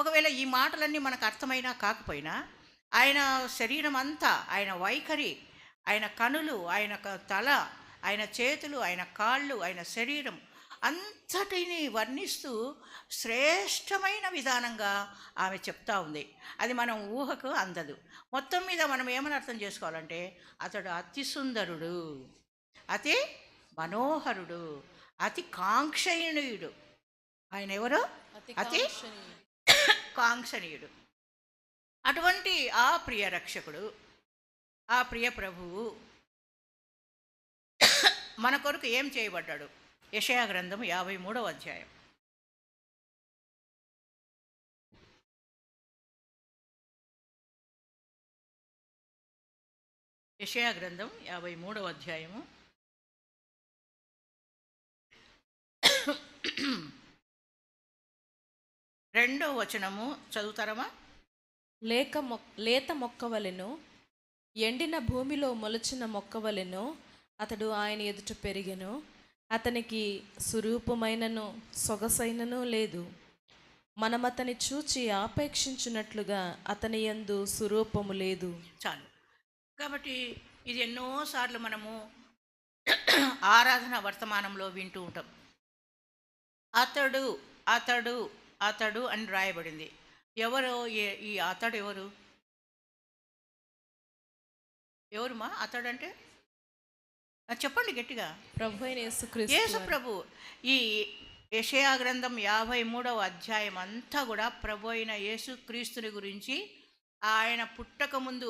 ఒకవేళ ఈ మాటలన్నీ మనకు అర్థమైనా కాకపోయినా, ఆయన శరీరం అంతా, ఆయన వైఖరి, ఆయన కనులు, ఆయన తల, ఆయన చేతులు, ఆయన కాళ్ళు, ఆయన శరీరం అంతటిని వర్ణిస్తూ శ్రేష్టమైన విధానంగా ఆమె చెప్తా ఉంది. అది మనం ఊహకు అందదు. మొత్తం మీద మనం ఏమని అర్థం చేసుకోవాలంటే, అతడు అతి సుందరుడు, అతి మనోహరుడు, అతి కాంక్షణీయుడు. ఆయన ఎవరు, అతి కాంక్షణీయుడు. అటువంటి ఆ ప్రియ రక్షకుడు, ఆ ప్రియ ప్రభువు మన కొరకు ఏం చేయబడ్డాడు. యెషయా గ్రంథం 53వ అధ్యాయం. యెషయా గ్రంథం 53వ అధ్యాయము 2వ వచనము చదువుతారమ్మా. లేత మొక్కవలెను, ఎండిన భూమిలో మొలచిన మొక్కవలెను అతడు ఆయన ఎదుట పెరిగెను. అతనికి స్వరూపమైనను సొగసైనను లేదు. మనం అతని చూచి ఆపేక్షించినట్లుగా అతని యందు స్వరూపము లేదు. చాలు. కాబట్టి ఇది ఎన్నోసార్లు మనము ఆరాధన వర్తమానంలో వింటూ ఉంటాం. అతడు అతడు అతడు అని రాయబడింది. ఎవరు ఈ అతడు? ఎవరుమా అతడు అంటే? చెప్పండి గట్టిగా. ప్రభు అయిన యేసుక్రీస్తు. యేసు ప్రభు. ఈ యెషయా గ్రంథం 53వ అధ్యాయం అంతా కూడా ప్రభు అయిన యేసుక్రీస్తుని గురించి. ఆయన పుట్టక ముందు,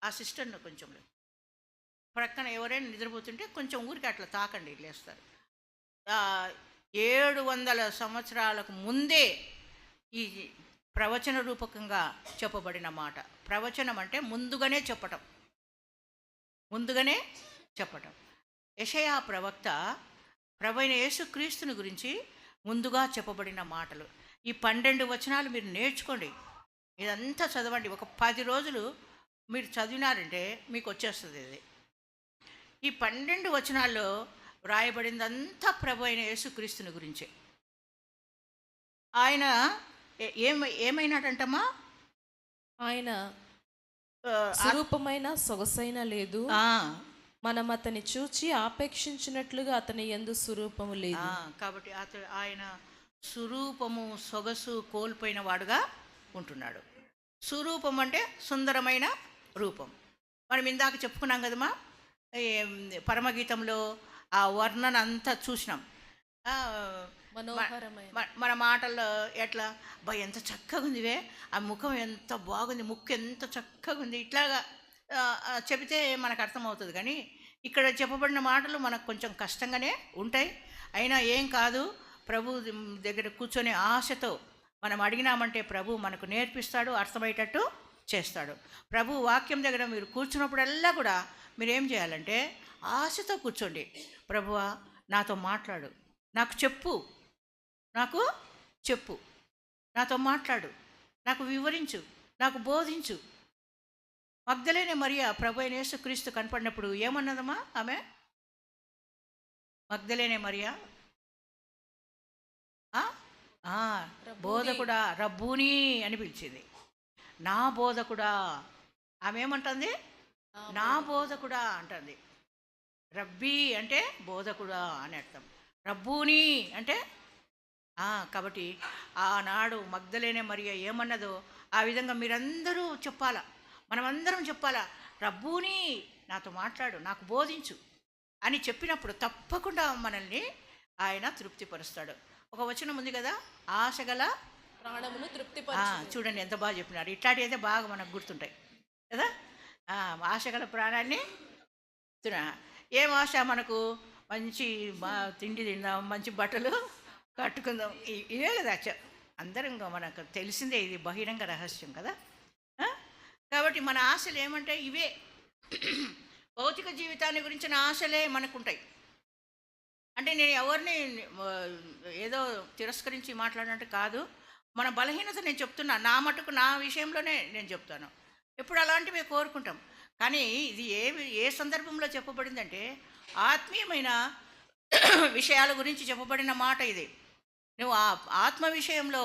ఆ సిస్టర్ను కొంచెం ప్రక్కన ఎవరైనా నిద్రపోతుంటే కొంచెం ఊరికి అట్లా తాకండి, లేస్తారు. 700 సంవత్సరాలకు ముందే ఈ ప్రవచన రూపకంగా చెప్పబడిన మాట. ప్రవచనం అంటే ముందుగానే చెప్పటం, ముందుగానే చెప్పటం. యెషయా ప్రవక్త ప్రభు అయిన యేసుక్రీస్తుని గురించి ముందుగా చెప్పబడిన మాటలు. ఈ 12 వచనాలు మీరు నేర్చుకోండి, ఇదంతా చదవండి. ఒక 10 రోజులు మీరు చదివినారంటే మీకు వచ్చేస్తుంది ఇది. ఈ 12 వచనాల్లో వ్రాయబడిందంతా ప్రభు అయిన యేసుక్రీస్తుని గురించే. ఆయన ఏమైనాడంటమ్మా? ఆయన ఆ, స్వరూపమైన సొగసైన లేదు, ఆ, మనం అతని చూచి ఆపేక్షించినట్లుగా అతని యందు స్వరూపము లేదు. కాబట్టి ఆయన స్వరూపము సొగసు కోల్పోయిన వాడుగా ఉంటున్నాడు. స్వరూపం అంటే సుందరమైన రూపం. మనం ఇందాక చెప్పుకున్నాం కదమ్మా, పరమగీతంలో ఆ వర్ణన అంతా చూసినాం. మనోహరమైన మన మాటల్లో ఎట్లా ఎంత చక్కగా ఉందివే, ఆ ముఖం ఎంత బాగుంది, ముక్కు ఎంత చక్కగా ఉంది, ఇట్లాగా చెబితే మనకు అర్థమవుతుంది. కానీ ఇక్కడ చెప్పబడిన మాటలు మనకు కొంచెం కష్టంగానే ఉంటాయి. అయినా ఏం కాదు, ప్రభు దగ్గర కూర్చొని ఆశతో మనం అడిగినామంటే ప్రభు మనకు నేర్పిస్తాడు, అర్థమయ్యేటట్టు చేస్తాడు. ప్రభు వాక్యం దగ్గర మీరు కూర్చున్నప్పుడల్లా కూడా మీరు ఏం చేయాలంటే ఆశతో కూర్చోండి. ప్రభువా నాతో మాట్లాడు, నాకు చెప్పు, నాతో మాట్లాడు, నాకు వివరించు, నాకు బోధించు. మగ్దలేనే మరియా ప్రభు అయిన యేసుక్రీస్తు కనపడినప్పుడు ఏమన్నదమ్మా ఆమె? మగ్దలేనే మరియా బోధకుడా, రబ్బూని అని పిలిచింది. నా బోధకుడా. ఆమె ఏమంటుంది? నా బోధకుడా అంటుంది. రబ్బీ అంటే బోధకుడా అని అర్థం. రబ్బూని అంటే కాబట్టి ఆనాడు మగ్దలేనే మరియా ఏమన్నదో ఆ విధంగా మీరందరూ చెప్పాలా, మనమందరం చెప్పాలా. రబ్బూని నాతో మాట్లాడు, నాకు బోధించు అని చెప్పినప్పుడు తప్పకుండా మనల్ని ఆయన తృప్తిపరుస్తాడు. ఒక వచనం ఉంది కదా, ఆశగల ప్రాణమును తృప్తిపరచు. చూడండి ఎంత బాగా చెప్పినారు. ఇట్లాంటి అయితే బాగా మనకు గుర్తుంటాయి కదా. ఆశగల ప్రాణాన్ని ఏం ఆశ? మనకు మంచి తిండి తిందాం, మంచి బట్టలు కట్టుకుందాం, ఇవే కదా అందరం మనకు తెలిసిందే, ఇది బహిరంగ రహస్యం కదా. కాబట్టి మన ఆశలు ఏమంటే ఇవే. భౌతిక జీవితాన్ని గురించిన ఆశలే మనకుంటాయి. అంటే నేను ఎవరిని ఏదో తిరస్కరించి మాట్లాడినట్టు కాదు, మన బలహీనత నేను చెప్తున్నా, నా మటుకు నా విషయంలోనే నేను చెప్తాను. ఎప్పుడు అలాంటివి కోరుకుంటాం. కానీ ఇది ఏ సందర్భంలో చెప్పబడిందంటే ఆత్మీయమైన విషయాల గురించి చెప్పబడిన మాట ఇది. నువ్వు ఆ ఆత్మ విషయంలో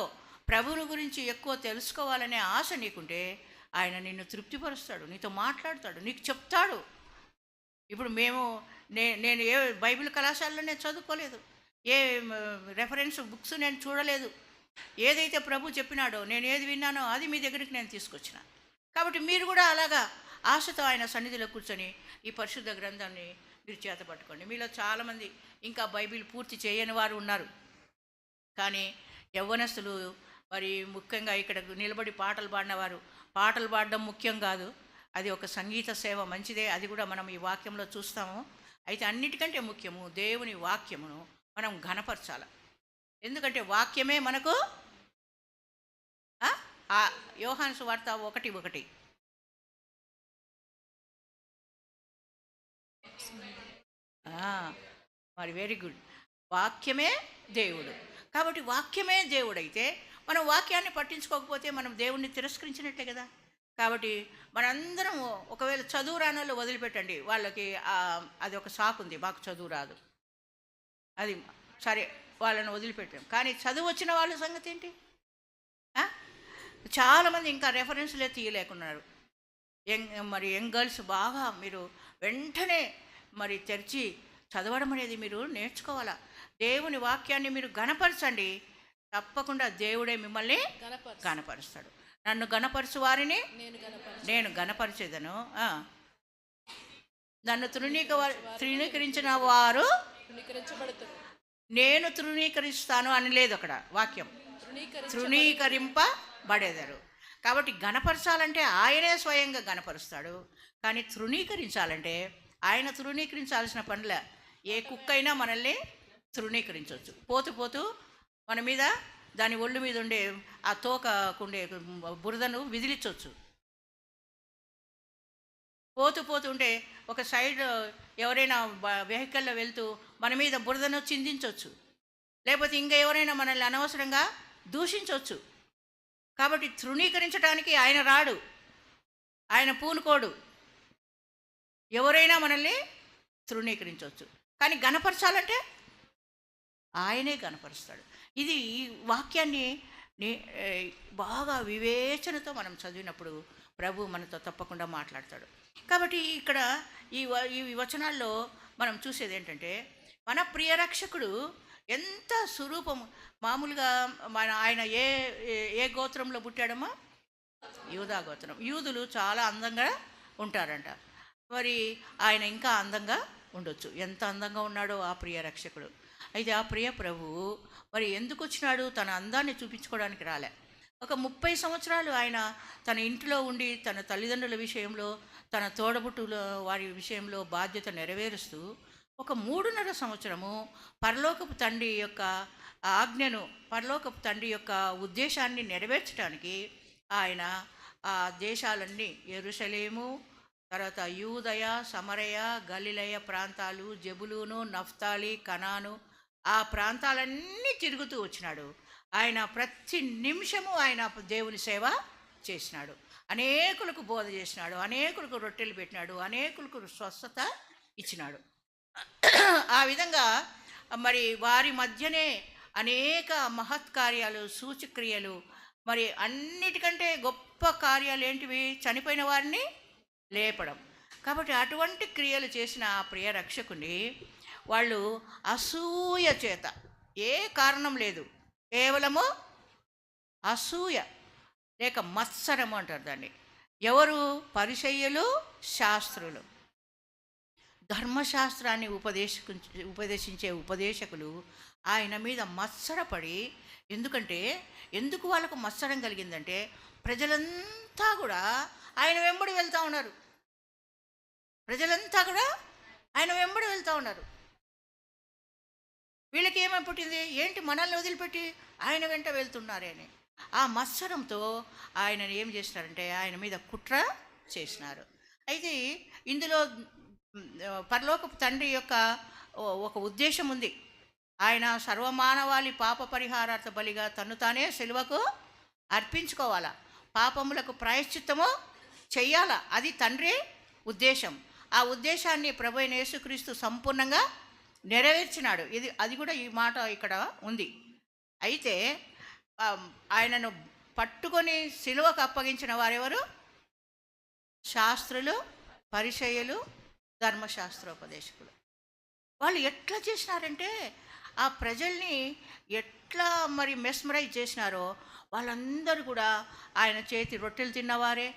ప్రభువుని గురించి ఎక్కువ తెలుసుకోవాలనే ఆశ నీకుంటే ఆయన నిన్ను తృప్తిపరుస్తాడు, నీతో మాట్లాడతాడు, నీకు చెప్తాడు. ఇప్పుడు నేను ఏ బైబిల్ కళాశాలలో నేను చదువుకోలేదు, ఏ రెఫరెన్స్ బుక్స్ నేను చూడలేదు. ఏదైతే ప్రభు చెప్పినాడో, నేను ఏది విన్నానో అది మీ దగ్గరికి నేను తీసుకొచ్చిన. కాబట్టి మీరు కూడా అలాగా ఆశతో ఆయన సన్నిధిలో కూర్చొని ఈ పరిశుద్ధ గ్రంథాన్ని మీరు చేత పట్టుకోండి. మీలో చాలామంది ఇంకా బైబిల్ పూర్తి చేయని వారు ఉన్నారు. కానీ యవ్వనస్తులు మరి ముఖ్యంగా ఇక్కడ నిలబడి పాటలు పాడినవారు, పాటలు పాడడం ముఖ్యం కాదు, అది ఒక సంగీత సేవ మంచిదే, అది కూడా మనం ఈ వాక్యంలో చూస్తాము. అయితే అన్నిటికంటే ముఖ్యము దేవుని వాక్యమును మనం ఘనపరచాలి. ఎందుకంటే వాక్యమే మనకు యోహాను సువార్త 1:1 మరి వెరీ గుడ్. వాక్యమే దేవుడు. కాబట్టి వాక్యమే దేవుడైతే మనం వాక్యాన్ని పట్టించుకోకపోతే మనం దేవుణ్ణి తిరస్కరించినట్లే కదా. కాబట్టి మనందరం ఒకవేళ చదువు రానోళ్ళు వదిలిపెట్టండి, వాళ్ళకి అది ఒక సాకు ఉంది, మాకు చదువు రాదు, అది సరే వాళ్ళని వదిలిపెట్టాం. కానీ చదువు వచ్చిన వాళ్ళ సంగతి ఏంటి? చాలామంది ఇంకా రెఫరెన్స్లే తీయలేకున్నారు. యంగ్ గర్ల్స్ బాగా మీరు వెంటనే మరి తెరిచి చదవడం అనేది మీరు నేర్చుకోవాలా. దేవుని వాక్యాన్ని మీరు గణపరచండి, తప్పకుండా దేవుడే మిమ్మల్ని గణపరుస్తాడు. నన్ను గణపరచు వారిని నేను గణపరిచేదను, నన్ను తృణీకరించిన వారు నేను తృణీకరిస్తాను అని లేదు అక్కడ వాక్యం, తృణీకరింపబడేదారు. కాబట్టి గణపరచాలంటే ఆయనే స్వయంగా గణపరుస్తాడు. కానీ తృణీకరించాలంటే ఆయన తృణీకరించాల్సిన పనుల. ఏ కుక్క అయినా మనల్ని తృణీకరించవచ్చు. పోతూ పోతూ మన మీద దాని ఒళ్ళు మీద ఉండే ఆ తోకకుండే బురదను విదిలించవచ్చు. పోతూ పోతూ ఉంటే ఒక సైడ్ ఎవరైనా వెహికల్లో వెళ్తూ మన మీద బురదను చిందించవచ్చు, లేకపోతే ఇంకా ఎవరైనా మనల్ని అనవసరంగా దూషించవచ్చు. కాబట్టి తృణీకరించడానికి ఆయన రాడు, ఆయన పూనుకోడు. ఎవరైనా మనల్ని తృణీకరించవచ్చు. కానీ గణపరచాలంటే ఆయనే గణపరుస్తాడు. ఇది ఈ వాక్యాన్ని ఏ, బాగా వివేచనతో మనం చదివినప్పుడు ప్రభు మనతో తప్పకుండా మాట్లాడతాడు. కాబట్టి ఇక్కడ ఈ వచనాల్లో మనం చూసేది ఏంటంటే, మన ప్రియ రక్షకుడు ఎంత స్వరూపం. మామూలుగా ఆయన ఏ ఏ గోత్రంలో పుట్టాడమ్మా? యూదా గోత్రం. యూదులు చాలా అందంగా ఉంటారంట. మరి ఆయన ఇంకా అందంగా ఉండొచ్చు. ఎంత అందంగా ఉన్నాడో ఆ ప్రియ రక్షకుడు. అయితే ఆ ప్రియ ప్రభువు మరి ఎందుకు వచ్చినాడు? తన అందాన్ని చూపించుకోవడానికి రాలే. ఒక 30 సంవత్సరాలు ఆయన తన ఇంటిలో ఉండి తన తల్లిదండ్రుల విషయంలో, తన తోడబుట్టుల వారి విషయంలో బాధ్యత నెరవేరుస్తూ ఒక 3.5 సంవత్సరము పరలోకపు తండ్రి యొక్క ఆజ్ఞను, పరలోకపు తండ్రి యొక్క ఉద్దేశాన్ని నెరవేర్చడానికి ఆయన ఆ దేశాలన్నీ, యెరూషలేము, తర్వాత యూదయ, సమరయ, గలిలయ ప్రాంతాలు, జెబులూను, నఫ్తాలి, కనాను, ఆ ప్రాంతాలన్నీ తిరుగుతూ వచ్చినాడు. ఆయన ప్రతి నిమిషము ఆయన దేవుని సేవ చేసినాడు. అనేకులకు బోధ చేసినాడు, అనేకులకు రొట్టెలు పెట్టినాడు, అనేకులకు స్వస్థత ఇచ్చినాడు. ఆ విధంగా మరి వారి మధ్యనే అనేక మహత్కార్యాలు, సూచక్రియలు, మరి అన్నిటికంటే గొప్ప కార్యాలు ఏంటివి? చనిపోయిన వారిని లేపడం. కాబట్టి అటువంటి క్రియలు చేసిన ఆ ప్రియ రక్షకుని వాళ్ళు అసూయ చేత, ఏ కారణం లేదు, కేవలము అసూయ లేక మత్సరము అంటారు దాన్ని. ఎవరు? పరిసయ్యులు, శాస్త్రులు, ధర్మశాస్త్రాన్ని ఉపదేశించే ఉపదేశకులు ఆయన మీద మత్సరపడి. ఎందుకు వాళ్ళకు మత్సరం కలిగిందంటే, ప్రజలంతా కూడా ఆయన వెంబడి వెళ్తూ ఉన్నారు. ప్రజలంతా కూడా ఆయన వెంబడి వెళ్తూ ఉన్నారు. వీళ్ళకి ఏమని పుట్టింది? ఏంటి మనల్ని వదిలిపెట్టి ఆయన వెంట వెళ్తున్నారే అని. ఆ మత్సరంతో ఆయనను ఏం చేసినారంటే ఆయన మీద కుట్ర చేసినారు. అయితే ఇందులో పరలోకపు తండ్రి యొక్క ఒక ఉద్దేశం ఉంది. ఆయన సర్వమానవాళి పాప పరిహారార్థ బలిగా తను తానే సిలువకు అర్పించుకోవాలా, పాపములకు ప్రాయశ్చిత్తము చెయ్యాలా. అది తండ్రి ఉద్దేశం. ఆ ఉద్దేశాన్ని ప్రభు అయిన యేసుక్రీస్తు సంపూర్ణంగా నెరవేర్చినాడు. అది కూడా ఈ మాట ఇక్కడ ఉంది. అయితే ఆయనను పట్టుకొని సిలువకు అప్పగించిన వారెవరు? శాస్త్రులు, పరిసయ్యులు, ధర్మశాస్త్రోపదేశకులు. వాళ్ళు ఎట్లా చేసినారంటే ఆ ప్రజల్ని ఎట్లా మరి మెస్మరైజ్ చేసినారో, వాళ్ళందరూ కూడా ఆయన చేతి రొట్టెలు తిన్నవారే,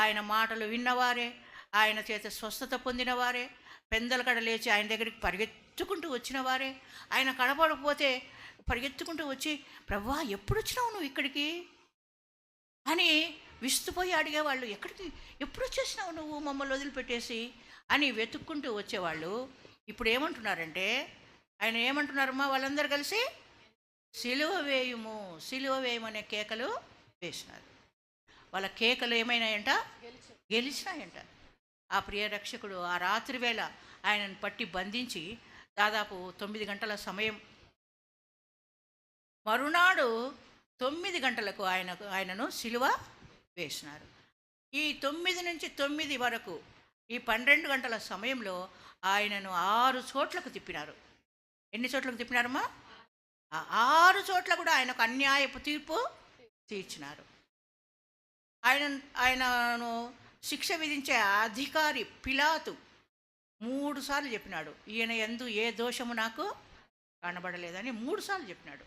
ఆయన మాటలు విన్నవారే, ఆయన చేత స్వస్థత పొందినవారే, పెందల కడ లేచి ఆయన దగ్గరికి పరిగెత్తుకుంటూ వచ్చిన వారే, ఆయన కనపడకపోతే పరిగెత్తుకుంటూ వచ్చి, ప్రభువా ఎప్పుడు వచ్చినావు నువ్వు ఇక్కడికి అని విస్తుపోయి అడిగేవాళ్ళు. ఎప్పుడు వచ్చేసినావు నువ్వు మమ్మల్ని వదిలిపెట్టేసి అని వెతుక్కుంటూ వచ్చేవాళ్ళు. ఇప్పుడు ఏమంటున్నారంటే, ఆయన ఏమంటున్నారమ్మా? వాళ్ళందరూ కలిసి సిలువ వేయుము, సిలువ వేయమనే కేకలు వేసినారు. వాళ్ళ కేకలు ఏమైనాయంట? గెలిచినాయంట. ఆ ప్రియ రక్షకుడు ఆ రాత్రి వేళ ఆయనను పట్టి బంధించి దాదాపు 9 గంటల సమయం, మరునాడు 9 గంటలకు ఆయనను సిలువ వేసినారు. ఈ 9 నుంచి 9 వరకు ఈ 12 గంటల సమయంలో ఆయనను 6 చోట్లకు తిప్పినారు. ఎన్ని చోట్లకు తిప్పినారమ్మా? 6 చోట్ల కూడా ఆయనకు అన్యాయపు తీర్పు తీర్చినారు. ఆయనను శిక్ష విధించే అధికారి పిలాతు 3 సార్లు చెప్పినాడు, ఈయన యందు ఏ దోషము నాకు కనబడలేదని 3 సార్లు చెప్పినాడు.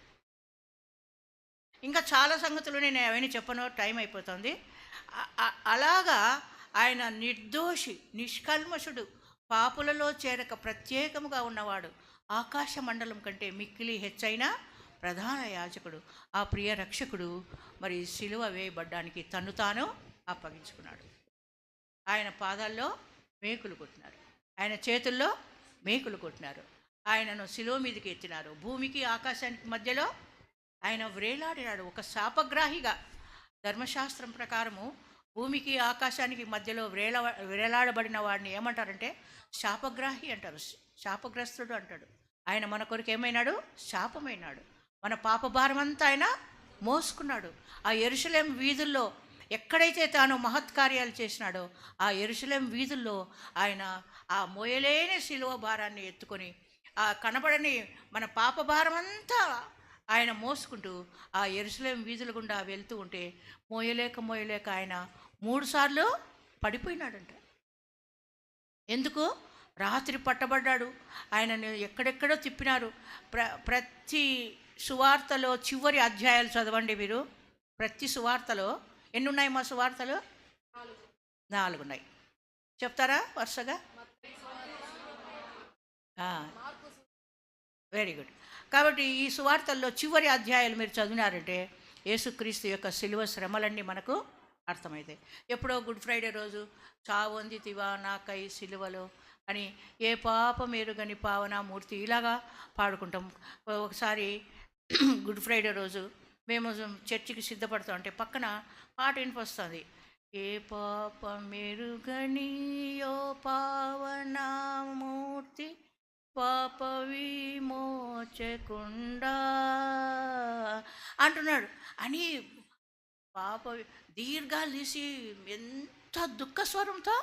ఇంకా చాలా సంగతులు నేను అవన్నీ చెప్పను, టైం అయిపోతుంది. అలాగా ఆయన నిర్దోషి, నిష్కల్మషుడు, పాపులలో చేరక ప్రత్యేకముగా ఉన్నవాడు, ఆకాశ మండలం కంటే మిక్కిలి హెచ్చైన ప్రధాన యాజకుడు, ఆ ప్రియ రక్షకుడు మరి సిలువ వేయబడ్డానికి తను తాను అప్పగించుకున్నాడు. ఆయన పాదాల్లో మేకులు కొట్టినారు, ఆయన చేతుల్లో మేకులు కొట్టినారు, ఆయనను సిలువ మీదకి ఎత్తినారు. భూమికి ఆకాశానికి మధ్యలో ఆయన వ్రేలాడినాడు ఒక శాపగ్రాహిగా. ధర్మశాస్త్రం ప్రకారము భూమికి ఆకాశానికి మధ్యలో వ్రేలాడబడిన వాడిని ఏమంటారంటే శాపగ్రాహి అంటారు, శాపగ్రస్తుడు అంటాడు. ఆయన మన కొరకు ఏమైనాడు? శాపమైనాడు. మన పాపభారం అంతా ఆయన మోసుకున్నాడు. ఆ యెరూషలేం వీధుల్లో ఎక్కడైతే తాను మహత్కార్యాలు చేసినాడో ఆ యెరూషలేం వీధుల్లో ఆయన ఆ మోయలేని సిలువ భారాన్ని ఎత్తుకొని ఆ కనబడని మన పాప భారం అంతా ఆయన మోసుకుంటూ ఆ యెరూషలేం వీధుల గుండా వెళ్తూ ఉంటే మోయలేక ఆయన 3 సార్లు పడిపోయినాడంట. ఎందుకు? రాత్రి పట్టబడ్డాడు. ఆయనను ఎక్కడెక్కడో తిప్పినారు. ప్రతి సువార్తలో చివరి అధ్యాయాలు చదవండి మీరు. ప్రతి సువార్తలో ఎన్ని ఉన్నాయి మా సువార్తలు? 4 ఉన్నాయి. చెప్తారా వరుసగా? Very good. కాబట్టి ఈ సువార్తల్లో చివరి అధ్యాయాలు మీరు చదివినారంటే యేసుక్రీస్తు యొక్క శిలువ శ్రమలన్నీ మనకు అర్థమవుతాయి. ఎప్పుడో గుడ్ ఫ్రైడే రోజు చావొందితివా నాకై సిలువలో అని ఏ పాపం ఎరుగని పావనామూర్తి ఇలాగా పాడుకుంటాం. ఒకసారి గుడ్ ఫ్రైడే రోజు మేము చర్చికి సిద్ధపడతాం అంటే పక్కన పాట వినిపిస్తుంది. ఏ పాపం ఎరుగని యో పావనామూర్తి పాప విమోచకుండా అంటున్నాడు అని పాప దీర్ఘాలు తీసి ఎంత దుఃఖ స్వరంతో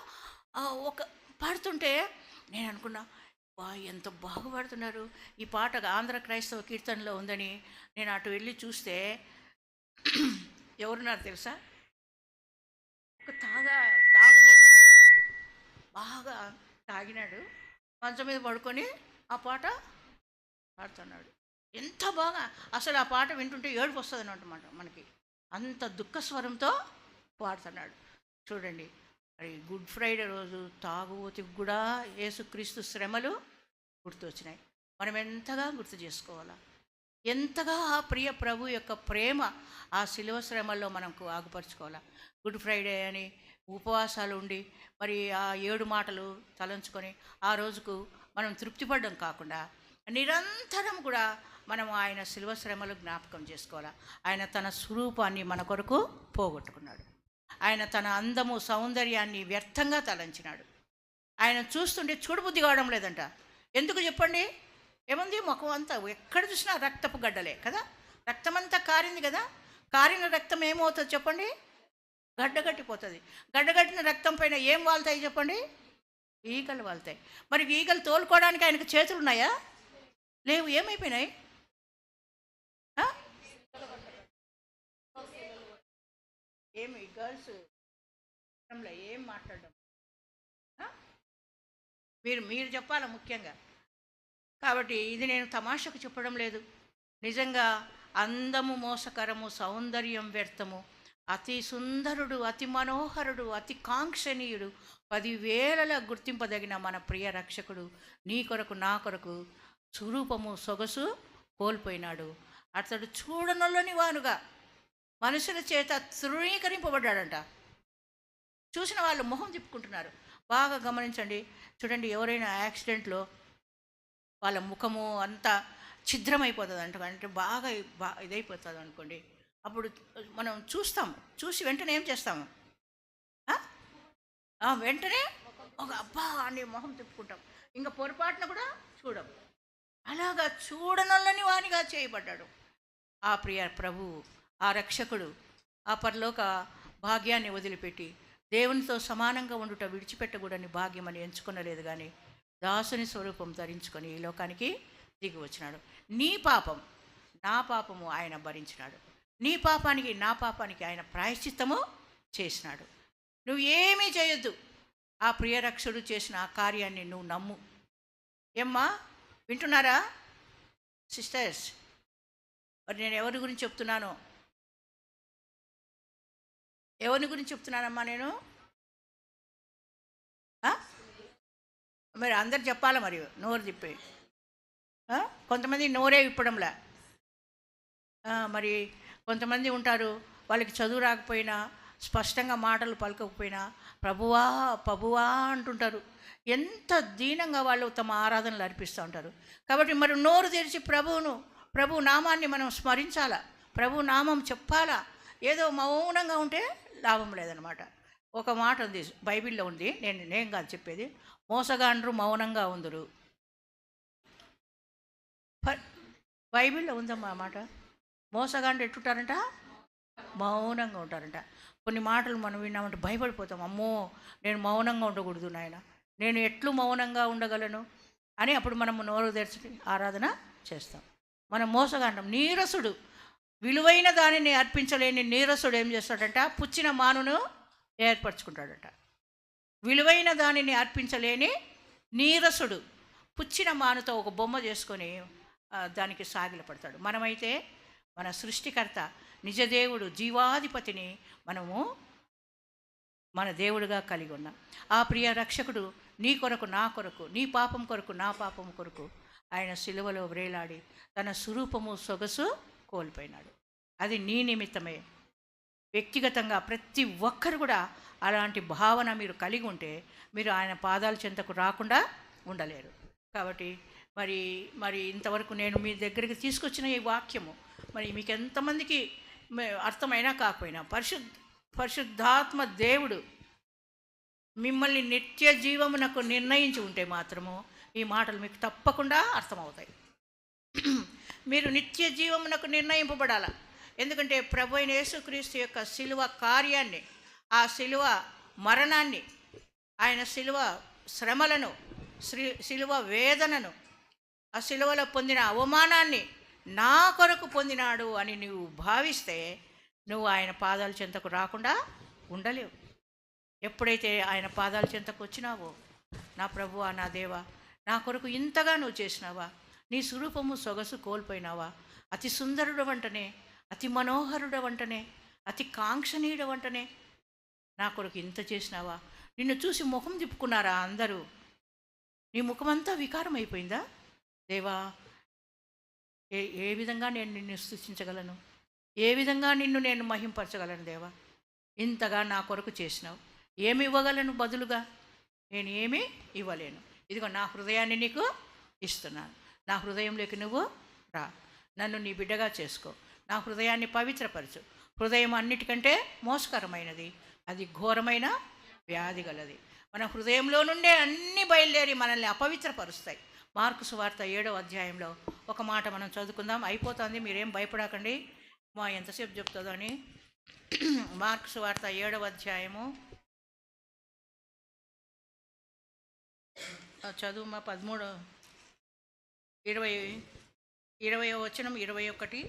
ఒక పాడుతుంటే నేను అనుకున్నా, ఎంత బాగుపడుతున్నారు. ఈ పాట ఆంధ్ర క్రైస్తవ కీర్తనలో ఉందని నేను అటు వెళ్ళి చూస్తే ఎవరున్నారు తెలుసా? ఒక తాగుబోతు బాగా తాగినాడు, మంచం మీద పడుకొని ఆ పాట పాడుతున్నాడు. ఎంత బాగా అసలు ఆ పాట వింటుంటే ఏడుపు వస్తుంది అన్నమాట మనకి. అంత దుఃఖ స్వరంతో పాడుతున్నాడు. చూడండి, మరి గుడ్ ఫ్రైడే రోజు తాగుబోతుకి కూడా యేసుక్రీస్తు శ్రమలు గుర్తొచ్చినాయి. మనం ఎంతగా గుర్తు చేసుకోవాలా, ఎంతగా ఆ ప్రియ ప్రభు యొక్క ప్రేమ ఆ శిలువ శ్రమల్లో మనకు ఆగుపరుచుకోవాలా. గుడ్ ఫ్రైడే అని ఉపవాసాలు ఉండి మరి ఆ 7 మాటలు తలంచుకొని ఆ రోజుకు మనం తృప్తిపడడం కాకుండా నిరంతరం కూడా మనం ఆయన శిలువ శ్రమలు జ్ఞాపకం చేసుకోవాలా. ఆయన తన స్వరూపాన్ని మన కొరకు పోగొట్టుకున్నాడు. ఆయన తన అందము సౌందర్యాన్ని వ్యర్థంగా తలంచినాడు. ఆయన చూస్తుంటే చూడబుద్ధి కావడం లేదంట. ఎందుకు చెప్పండి? ఏముంది? ముఖం అంతా ఎక్కడ చూసినా రక్తపు గడ్డలే కదా, రక్తమంతా కారింది కదా. కారిన రక్తం ఏమవుతుంది చెప్పండి? గడ్డగట్టిపోతుంది. గడ్డగట్టిన రక్తం పైన ఏం వాళ్తాయి చెప్పండి? ఈగలు వాళ్తాయి. మరి ఈగలు తోలుకోవడానికి ఆయనకు చేతులు ఉన్నాయా? లేవు. ఏమైపోయినాయి? ఏమి గర్ల్స్ ఏం మాట్లాడడం మీరు చెప్పాలా ముఖ్యంగా. కాబట్టి ఇది నేను తమాషకు చెప్పడం లేదు. నిజంగా అందము మోసకరము, సౌందర్యం వ్యర్థము, అతి సుందరుడు, అతి మనోహరుడు, అతి కాంక్షణీయుడు, 10,000ల గుర్తింపదగిన మన ప్రియ రక్షకుడు నీ కొరకు నా కొరకు స్వరూపము సొగసు కోల్పోయినాడు. అతడు చూడనొల్లని వానుగా మనుషుల చేత తృణీకరింపబడ్డాడంట. చూసిన వాళ్ళు మొహం తిప్పుకుంటున్నారు. బాగా గమనించండి. చూడండి, ఎవరైనా యాక్సిడెంట్లో వాళ్ళ ముఖము అంతా ఛిద్రమైపోతుంది అంటే బాగా ఇదైపోతుంది అనుకోండి. అప్పుడు మనం చూస్తాము. చూసి వెంటనే ఏం చేస్తాము? వెంటనే ఒక అబ్బా అని మొహం తిప్పుకుంటాం. ఇంకా పొరపాటున కూడా చూడం. అలాగా చూడనొల్లని వానిగా చేయబడ్డాడు ఆ ప్రియ ప్రభువు, ఆ రక్షకుడు. ఆ పరలోక భాగ్యాన్ని వదిలిపెట్టి దేవునితో సమానంగా ఉండుట విడిచిపెట్టకూడని భాగ్యమని ఎంచుకొనలేదు, కానీ దాసుని స్వరూపం ధరించుకొని ఈ లోకానికి దిగి వచ్చినాడు. నీ పాపం నా పాపము ఆయన భరించినాడు. నీ పాపానికి నా పాపానికి ఆయన ప్రాయశ్చిత్తము చేసినాడు. నువ్వు ఏమీ చేయొద్దు. ఆ ప్రియరక్షకుడు చేసిన ఆ కార్యాన్ని నువ్వు నమ్ము. ఏమ్మా, వింటున్నారా సిస్టర్స్? మరి నేను ఎవరి గురించి చెప్తున్నాను? ఎవరిని గురించి చెప్తున్నానమ్మా నేను? మరి అందరు చెప్పాలా? మరి నోరు తిప్పి కొంతమంది నోరే విప్పడంలా. మరి కొంతమంది ఉంటారు, వాళ్ళకి చదువు రాకపోయినా స్పష్టంగా మాటలు పలకకపోయినా ప్రభువా ప్రభువా అంటుంటారు. ఎంత దీనంగా వాళ్ళు తమ ఆరాధనలు అర్పిస్తూ ఉంటారు. కాబట్టి మరి నోరు తెరిచి ప్రభు నామాన్ని మనం స్మరించాలా, ప్రభు నామం చెప్పాలా. ఏదో మౌనంగా ఉంటే లాభం లేదనమాట. ఒక మాట ఉంది, బైబిల్లో ఉంది, నేను కాదు చెప్పేది. మోసగాండ్రు మౌనంగా ఉందరు. బైబిల్లో ఉందమ్మా మాట. మోసగాండ్రు ఎట్టుంటారంట? మౌనంగా ఉంటారంట. కొన్ని మాటలు మనం విన్నామంటే భయపడిపోతాం. అమ్మో, నేను మౌనంగా ఉండకూడదు నాయన, నేను ఎట్లు మౌనంగా ఉండగలను అని అప్పుడు మనము నోరు తెరిచి ఆరాధన చేస్తాం. మనం మోసగాండం. నీరసుడు, విలువైన దానిని అర్పించలేని నీరసుడు ఏం చేస్తాడంట? పుచ్చిన మానును ఏర్పరచుకుంటాడట. విలువైన దానిని అర్పించలేని నీరసుడు పుచ్చిన మానుతో ఒక బొమ్మ చేసుకొని దానికి సాగిలపడతాడు. మనమైతే మన సృష్టికర్త, నిజదేవుడు, జీవాధిపతిని మనము మన దేవుడిగా కలిగి ఉన్నాం. ఆ ప్రియ రక్షకుడు నీ కొరకు, నా కొరకు, నీ పాపం కొరకు, నా పాపం కొరకు ఆయన సిలువలో వ్రేలాడి తన స్వరూపము సొగసు కోల్పోయినాడు. అది నీ నిమిత్తమే. వ్యక్తిగతంగా ప్రతి ఒక్కరు కూడా అలాంటి భావన మీరు కలిగి ఉంటే మీరు ఆయన పాదాల చెంతకు రాకుండా ఉండలేరు. కాబట్టి మరి ఇంతవరకు నేను మీ దగ్గరికి తీసుకొచ్చిన ఈ వాక్యము మరి మీకు ఎంతమందికి అర్థమైనా కాకపోయినా పరిశుద్ధాత్మ దేవుడు మిమ్మల్ని నిత్య జీవమునకు నిర్ణయించి ఉంటే మాత్రము ఈ మాటలు మీకు తప్పకుండా అర్థమవుతాయి. మీరు నిత్య జీవమునకు నిర్ణయింపబడాల. ఎందుకంటే ప్రభు అయిన యేసుక్రీస్తు యొక్క శిలువ కార్యాన్ని, ఆ శిలువ మరణాన్ని, ఆయన శిలువ శ్రమలను, శిలువ వేదనను, ఆ శిలువలో పొందిన అవమానాన్ని నా కొరకు పొందినాడు అని నువ్వు భావిస్తే నువ్వు ఆయన పాదాల చెంతకు రాకుండా ఉండలేవు. ఎప్పుడైతే ఆయన పాదాల చెంతకు వచ్చినావో, నా ప్రభువా, నా దేవా, నా కొరకు ఇంతగా నువ్వు చేసినావా, నీ స్వరూపము సొగసు కోల్పోయినావా, అతి సుందరుడు వంటనే, అతి మనోహరుడు వంటనే, అతి కాంక్షణీయుడు వంటనే నా కొరకు ఇంత చేసినావా, నిన్ను చూసి ముఖం తిప్పుకున్నారా అందరూ, నీ ముఖమంతా వికారం అయిపోయిందా దేవా, ఏ విధంగా నేను నిన్ను స్తుతించగలను, ఏ విధంగా నిన్ను నేను మహింపరచగలను దేవా, ఇంతగా నా కొరకు చేసినావు, ఏమి ఇవ్వగలను బదులుగా, నేను ఏమీ ఇవ్వలేను, ఇదిగో నా హృదయాన్ని నీకు ఇస్తున్నాను, నా హృదయంలోకి నువ్వు రా, నన్ను నీ బిడ్డగా చేసుకో, నా హృదయాన్ని పవిత్రపరచు. హృదయం అన్నిటికంటే మోసకరమైనది, అది ఘోరమైన వ్యాధి గలది. మన హృదయంలో నుండే అన్నీ బయలుదేరి మనల్ని అపవిత్రపరుస్తాయి. మార్కు సువార్త 7వ అధ్యాయంలో ఒక మాట మనం చదువుకుందాం. అయిపోతుంది, మీరేం భయపడకండి, మా ఎంతసేపు చెప్తుందో అని. మార్కు సువార్త 7వ అధ్యాయము చదువు మా 13, 20వ వచనం, 21,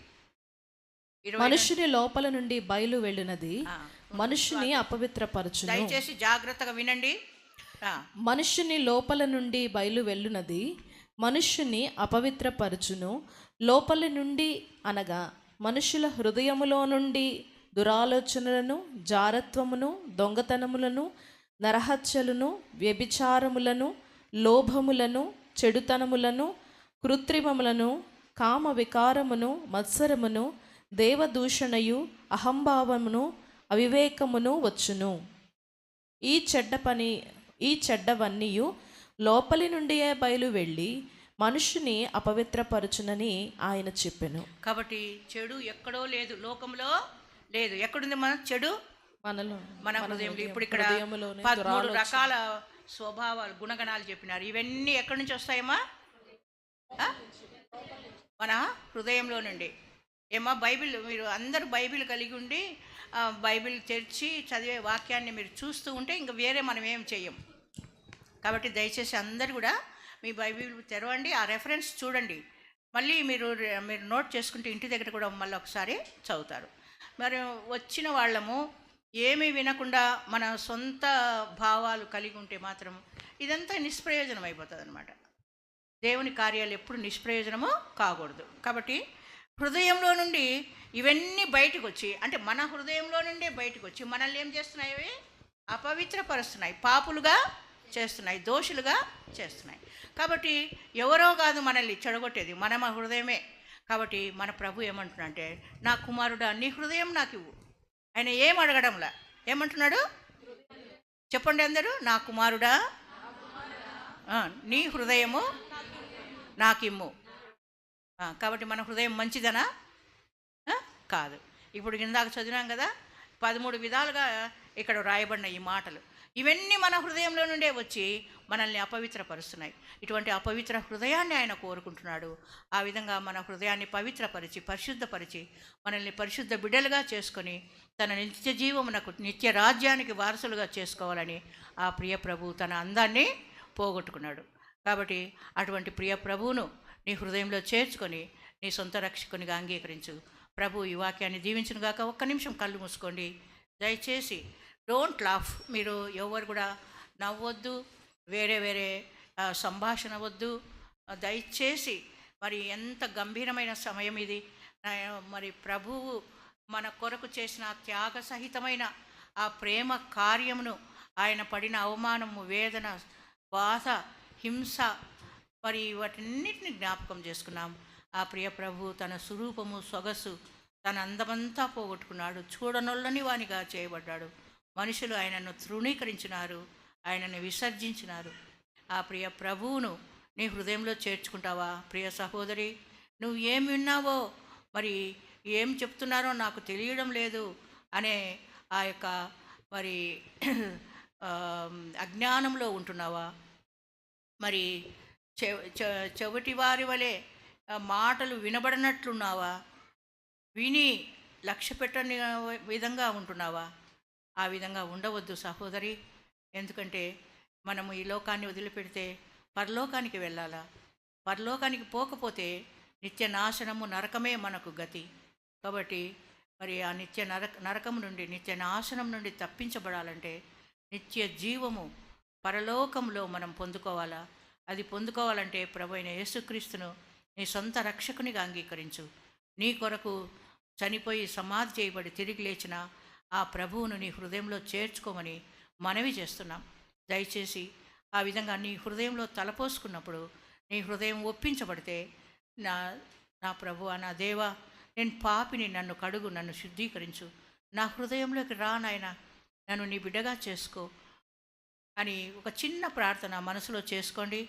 మనుషుని లోపల నుండి బయలు వెళ్ళినది మనుషుని అపవిత్రపరచును. దయచేసి జాగ్రత్తగా వినండి. మనుషుని లోపల నుండి బయలు వెళ్ళునది మనుష్యుని అపవిత్రపరచును. లోపలి నుండి అనగా మనుషుల హృదయములో నుండి దురాలోచనలను, జారత్వమును, దొంగతనములను, నరహత్యలను, వ్యభిచారములను, లోభములను, చెడుతనములను, కృత్రిమములను, కామ వికారమును, మత్సరమును, దేవదూషణయు, అహంభావమును, అవివేకమును వచ్చును. ఈ చెడ్డవన్నీయు లోపలి నుండియే బయలు వెళ్ళి మనుషుని అపవిత్రపరచునని ఆయన చెప్పెను. కాబట్టి చెడు ఎక్కడో లేదు, లోకంలో లేదు. ఎక్కడుంది మన చెడు? మనలో, మన హృదయంలో. ఇప్పుడు ఇక్కడ 13 రకాల స్వభావాలు, గుణగణాలు చెప్పినారు. ఇవన్నీ ఎక్కడి నుంచి వస్తాయమ్మా? మన హృదయంలో నుండి. ఏమా బైబిల్, మీరు అందరూ బైబిల్ కలిగి ఉండి బైబిల్ తెరిచి చదివే వాక్యాన్ని మీరు చూస్తూ ఉంటే ఇంకా వేరే మనం ఏం చెయ్యం. కాబట్టి దయచేసి అందరు కూడా మీ బైబిల్ తెరవండి, ఆ రెఫరెన్స్ చూడండి, మళ్ళీ మీరు నోట్ చేసుకుంటే ఇంటి దగ్గర కూడా మళ్ళీ ఒకసారి చదువుతారు. మరి వచ్చిన వాళ్ళము ఏమీ వినకుండా మన సొంత భావాలు కలిగి ఉంటే మాత్రం ఇదంతా నిష్ప్రయోజనం అయిపోతుంది అన్నమాట. దేవుని కార్యాలు ఎప్పుడు నిష్ప్రయోజనము కాకూడదు. కాబట్టి హృదయంలో నుండి ఇవన్నీ బయటకు వచ్చి, అంటే మన హృదయంలో నుండే బయటకు వచ్చి మనల్ని ఏం చేస్తున్నాయి? అవి అపవిత్రపరుస్తున్నాయి, పాపులుగా చేస్తున్నాయి, దోషులుగా చేస్తున్నాయి. కాబట్టి ఎవరో కాదు మనల్ని చెడగొట్టేది, మన హృదయమే. కాబట్టి మన ప్రభు ఏమంటున్నాడంటే, నా కుమారుడా నీ హృదయం నాకు ఇవ్వు. ఆయన ఏం అడగడంలా, ఏమంటున్నాడు చెప్పండి అందరూ? నా కుమారుడా నీ హృదయము నాకిమ్ము. కాబట్టి మన హృదయం మంచిదనా? కాదు. ఇప్పుడు ఇందాక చదివినాం కదా, 13 విధాలుగా ఇక్కడ రాయబడిన ఈ మాటలు, ఇవన్నీ మన హృదయంలో నుండే వచ్చి మనల్ని అపవిత్రపరుస్తున్నాయి. ఇటువంటి అపవిత్ర హృదయాన్ని ఆయన కోరుకుంటున్నాడు. ఆ విధంగా మన హృదయాన్ని పవిత్రపరిచి, పరిశుద్ధపరిచి, మనల్ని పరిశుద్ధ బిడ్డలుగా చేసుకొని తన నిత్య జీవమునకు, నిత్య రాజ్యానికి వారసులుగా చేసుకోవాలని ఆ ప్రియ ప్రభు తన అందాన్ని పోగొట్టుకున్నాడు. కాబట్టి అటువంటి ప్రియ ప్రభువును నీ హృదయంలో చేర్చుకొని నీ సొంత రక్షకునిగా అంగీకరించు. ప్రభు ఈ వాక్యాన్ని దీవించును గాక. ఒక్క నిమిషం కళ్ళు మూసుకోండి దయచేసి. Don't laugh. మీరు ఎవరు కూడా నవ్వొద్దు, వేరే వేరే సంభాషణ వద్దు. దయచేసి మరి ఎంత గంభీరమైన సమయం ఇది. మరి ప్రభువు మన కొరకు చేసిన త్యాగ సహితమైన ఆ ప్రేమ కార్యమును, ఆయన పడిన అవమానము, వేదన, బాధ, హింస, మరి వాటన్నిటిని జ్ఞాపకం చేసుకున్నాం. ఆ ప్రియ ప్రభు తన స్వరూపము, సొగసు, తన అందమంతా పోగొట్టుకున్నాడు. చూడనొల్లని వానిగా చేయబడ్డాడు. మనుషులు ఆయనను తృణీకరించినారు, ఆయనను విసర్జించినారు. ఆ ప్రియ ప్రభువును నీ హృదయంలో చేర్చుకుంటావా? ప్రియ సహోదరి, నువ్వు ఏం విన్నావో, మరి ఏం చెప్తున్నారో నాకు తెలియడం లేదు అనే ఆ యొక్క మరి అజ్ఞానంలో ఉంటున్నావా? మరి చెవిటి వారి వలె మాటలు వినబడినట్లున్నావా? విని లక్ష్య పెట్టని విధంగా ఉంటున్నావా? ఆ విధంగా ఉండవద్దు సహోదరి. ఎందుకంటే మనము ఈ లోకాన్ని వదిలిపెడితే పరలోకానికి వెళ్ళాలా? పరలోకానికి పోకపోతే నిత్య నాశనము, నరకమే మనకు గతి. కాబట్టి మరి ఆ నిత్య నరకం నుండి, నిత్య నాశనం నుండి తప్పించబడాలంటే నిత్య జీవము పరలోకంలో మనం పొందుకోవాలా? అది పొందుకోవాలంటే ప్రభు అయిన యేసుక్రీస్తును నీ సొంత రక్షకునిగా అంగీకరించు. నీ కొరకు చనిపోయి సమాధి చేయబడి తిరిగి లేచిన ఆ ప్రభువును నీ హృదయంలో చేర్చుకోమని మనవి చేస్తున్నాం. దయచేసి ఆ విధంగా నీ హృదయంలో తలపోసుకున్నప్పుడు, నీ హృదయం ఒప్పించబడితే, నా నా ప్రభువా, నా దేవా, నేను పాపిని, నన్ను కడుగు, నన్ను శుద్ధీకరించు, నా హృదయంలోకి రా నాయనా, నన్ను నీ బిడ్డగా చేసుకో అని ఒక చిన్న ప్రార్థన మనసులో చేసుకోండి.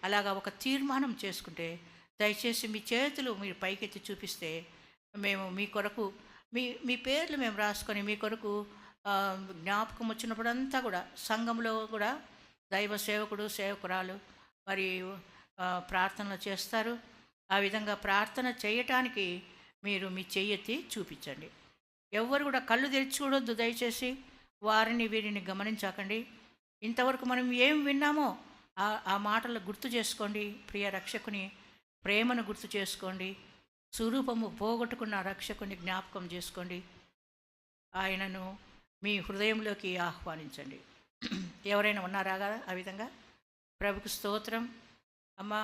అలాగా ఒక తీర్మానం చేసుకుంటే దయచేసి మీ చేతులు మీరు పైకెత్తి చూపిస్తే మేము మీ కొరకు మీ పేర్లు మేము రాసుకొని మీ కొరకు జ్ఞాపకం వచ్చినప్పుడంతా కూడా సంఘంలో కూడా దైవ సేవకుడు, సేవకురాలు మరి ప్రార్థనలు చేస్తారు. ఆ విధంగా ప్రార్థన చేయటానికి మీరు మీ చెయ్యెత్తి చూపించండి. ఎవరు కూడా కళ్ళు తెరిచి చూడొద్దు దయచేసి. వారిని వీరిని గమనించకండి. ఇంతవరకు మనం ఏం విన్నామో ఆ మాటలు గుర్తు చేసుకోండి. ప్రియ రక్షకుని ప్రేమను గుర్తు చేసుకోండి. స్వరూపము పోగొట్టుకున్న రక్షకుని జ్ఞాపకం చేసుకోండి. ఆయనను మీ హృదయంలోకి ఆహ్వానించండి. ఎవరైనా ఉన్నారా కదా ఆ విధంగా? ప్రభుకు స్తోత్రం. అమ్మా,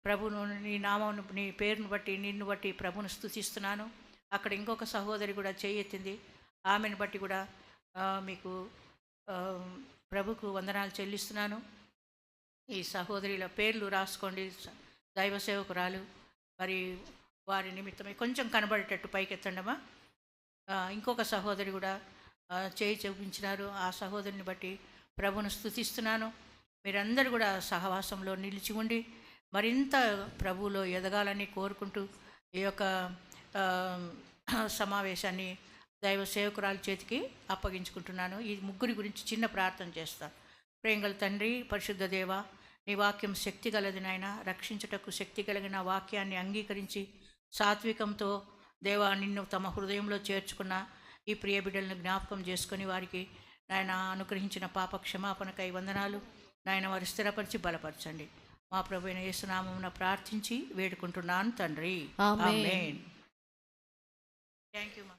ప్రభును నీ నామం, నీ పేరును బట్టి, నిన్ను బట్టి ప్రభును స్తుతిస్తున్నాను. అక్కడ ఇంకొక సహోదరి కూడా చేయెత్తింది. ఆమెను బట్టి కూడా మీకు ప్రభుకు వందనాలు చెల్లిస్తున్నాను. ఈ సహోదరుల పేర్లు రాసుకోండి. దైవ సేవకురాలు, మరి వారి నిమిత్తమే కొంచెం కనబడేటట్టు పైకెత్తండమ్మా. ఇంకొక సహోదరి కూడా చేయి చూపించినారు. ఆ సహోదరిని బట్టి ప్రభును స్తుతిస్తున్నాను. మీరందరూ కూడా సహవాసంలో నిలిచి ఉండి మరింత ప్రభువులో ఎదగాలని కోరుకుంటూ ఈ యొక్క సమావేశాన్ని దైవ సేవకురాల చేతికి అప్పగించుకుంటున్నాను. ఈ ముగ్గురి గురించి చిన్న ప్రార్థన చేస్తాను. ప్రేంగల తండ్రి, పరిశుద్ధ దేవ, నీ వాక్యం శక్తి గలది నాయన. రక్షించుటకు శక్తి కలిగిన వాక్యాన్ని అంగీకరించి సాత్వికంతో దేవా నిన్ను తమ హృదయంలో చేర్చుకున్న ఈ ప్రియ బిడ్డలను జ్ఞాపకం చేసుకొని వారికి నాయన అనుగ్రహించిన పాప క్షమాపణకై వందనాలు నాయన. వారి స్థిరపరిచి బలపరచండి. మా ప్రభు అయిన యేసు నామమున ప్రార్థించి వేడుకుంటున్నాను తండ్రి, ఆమేన్. థ్యాంక్ యూ మా.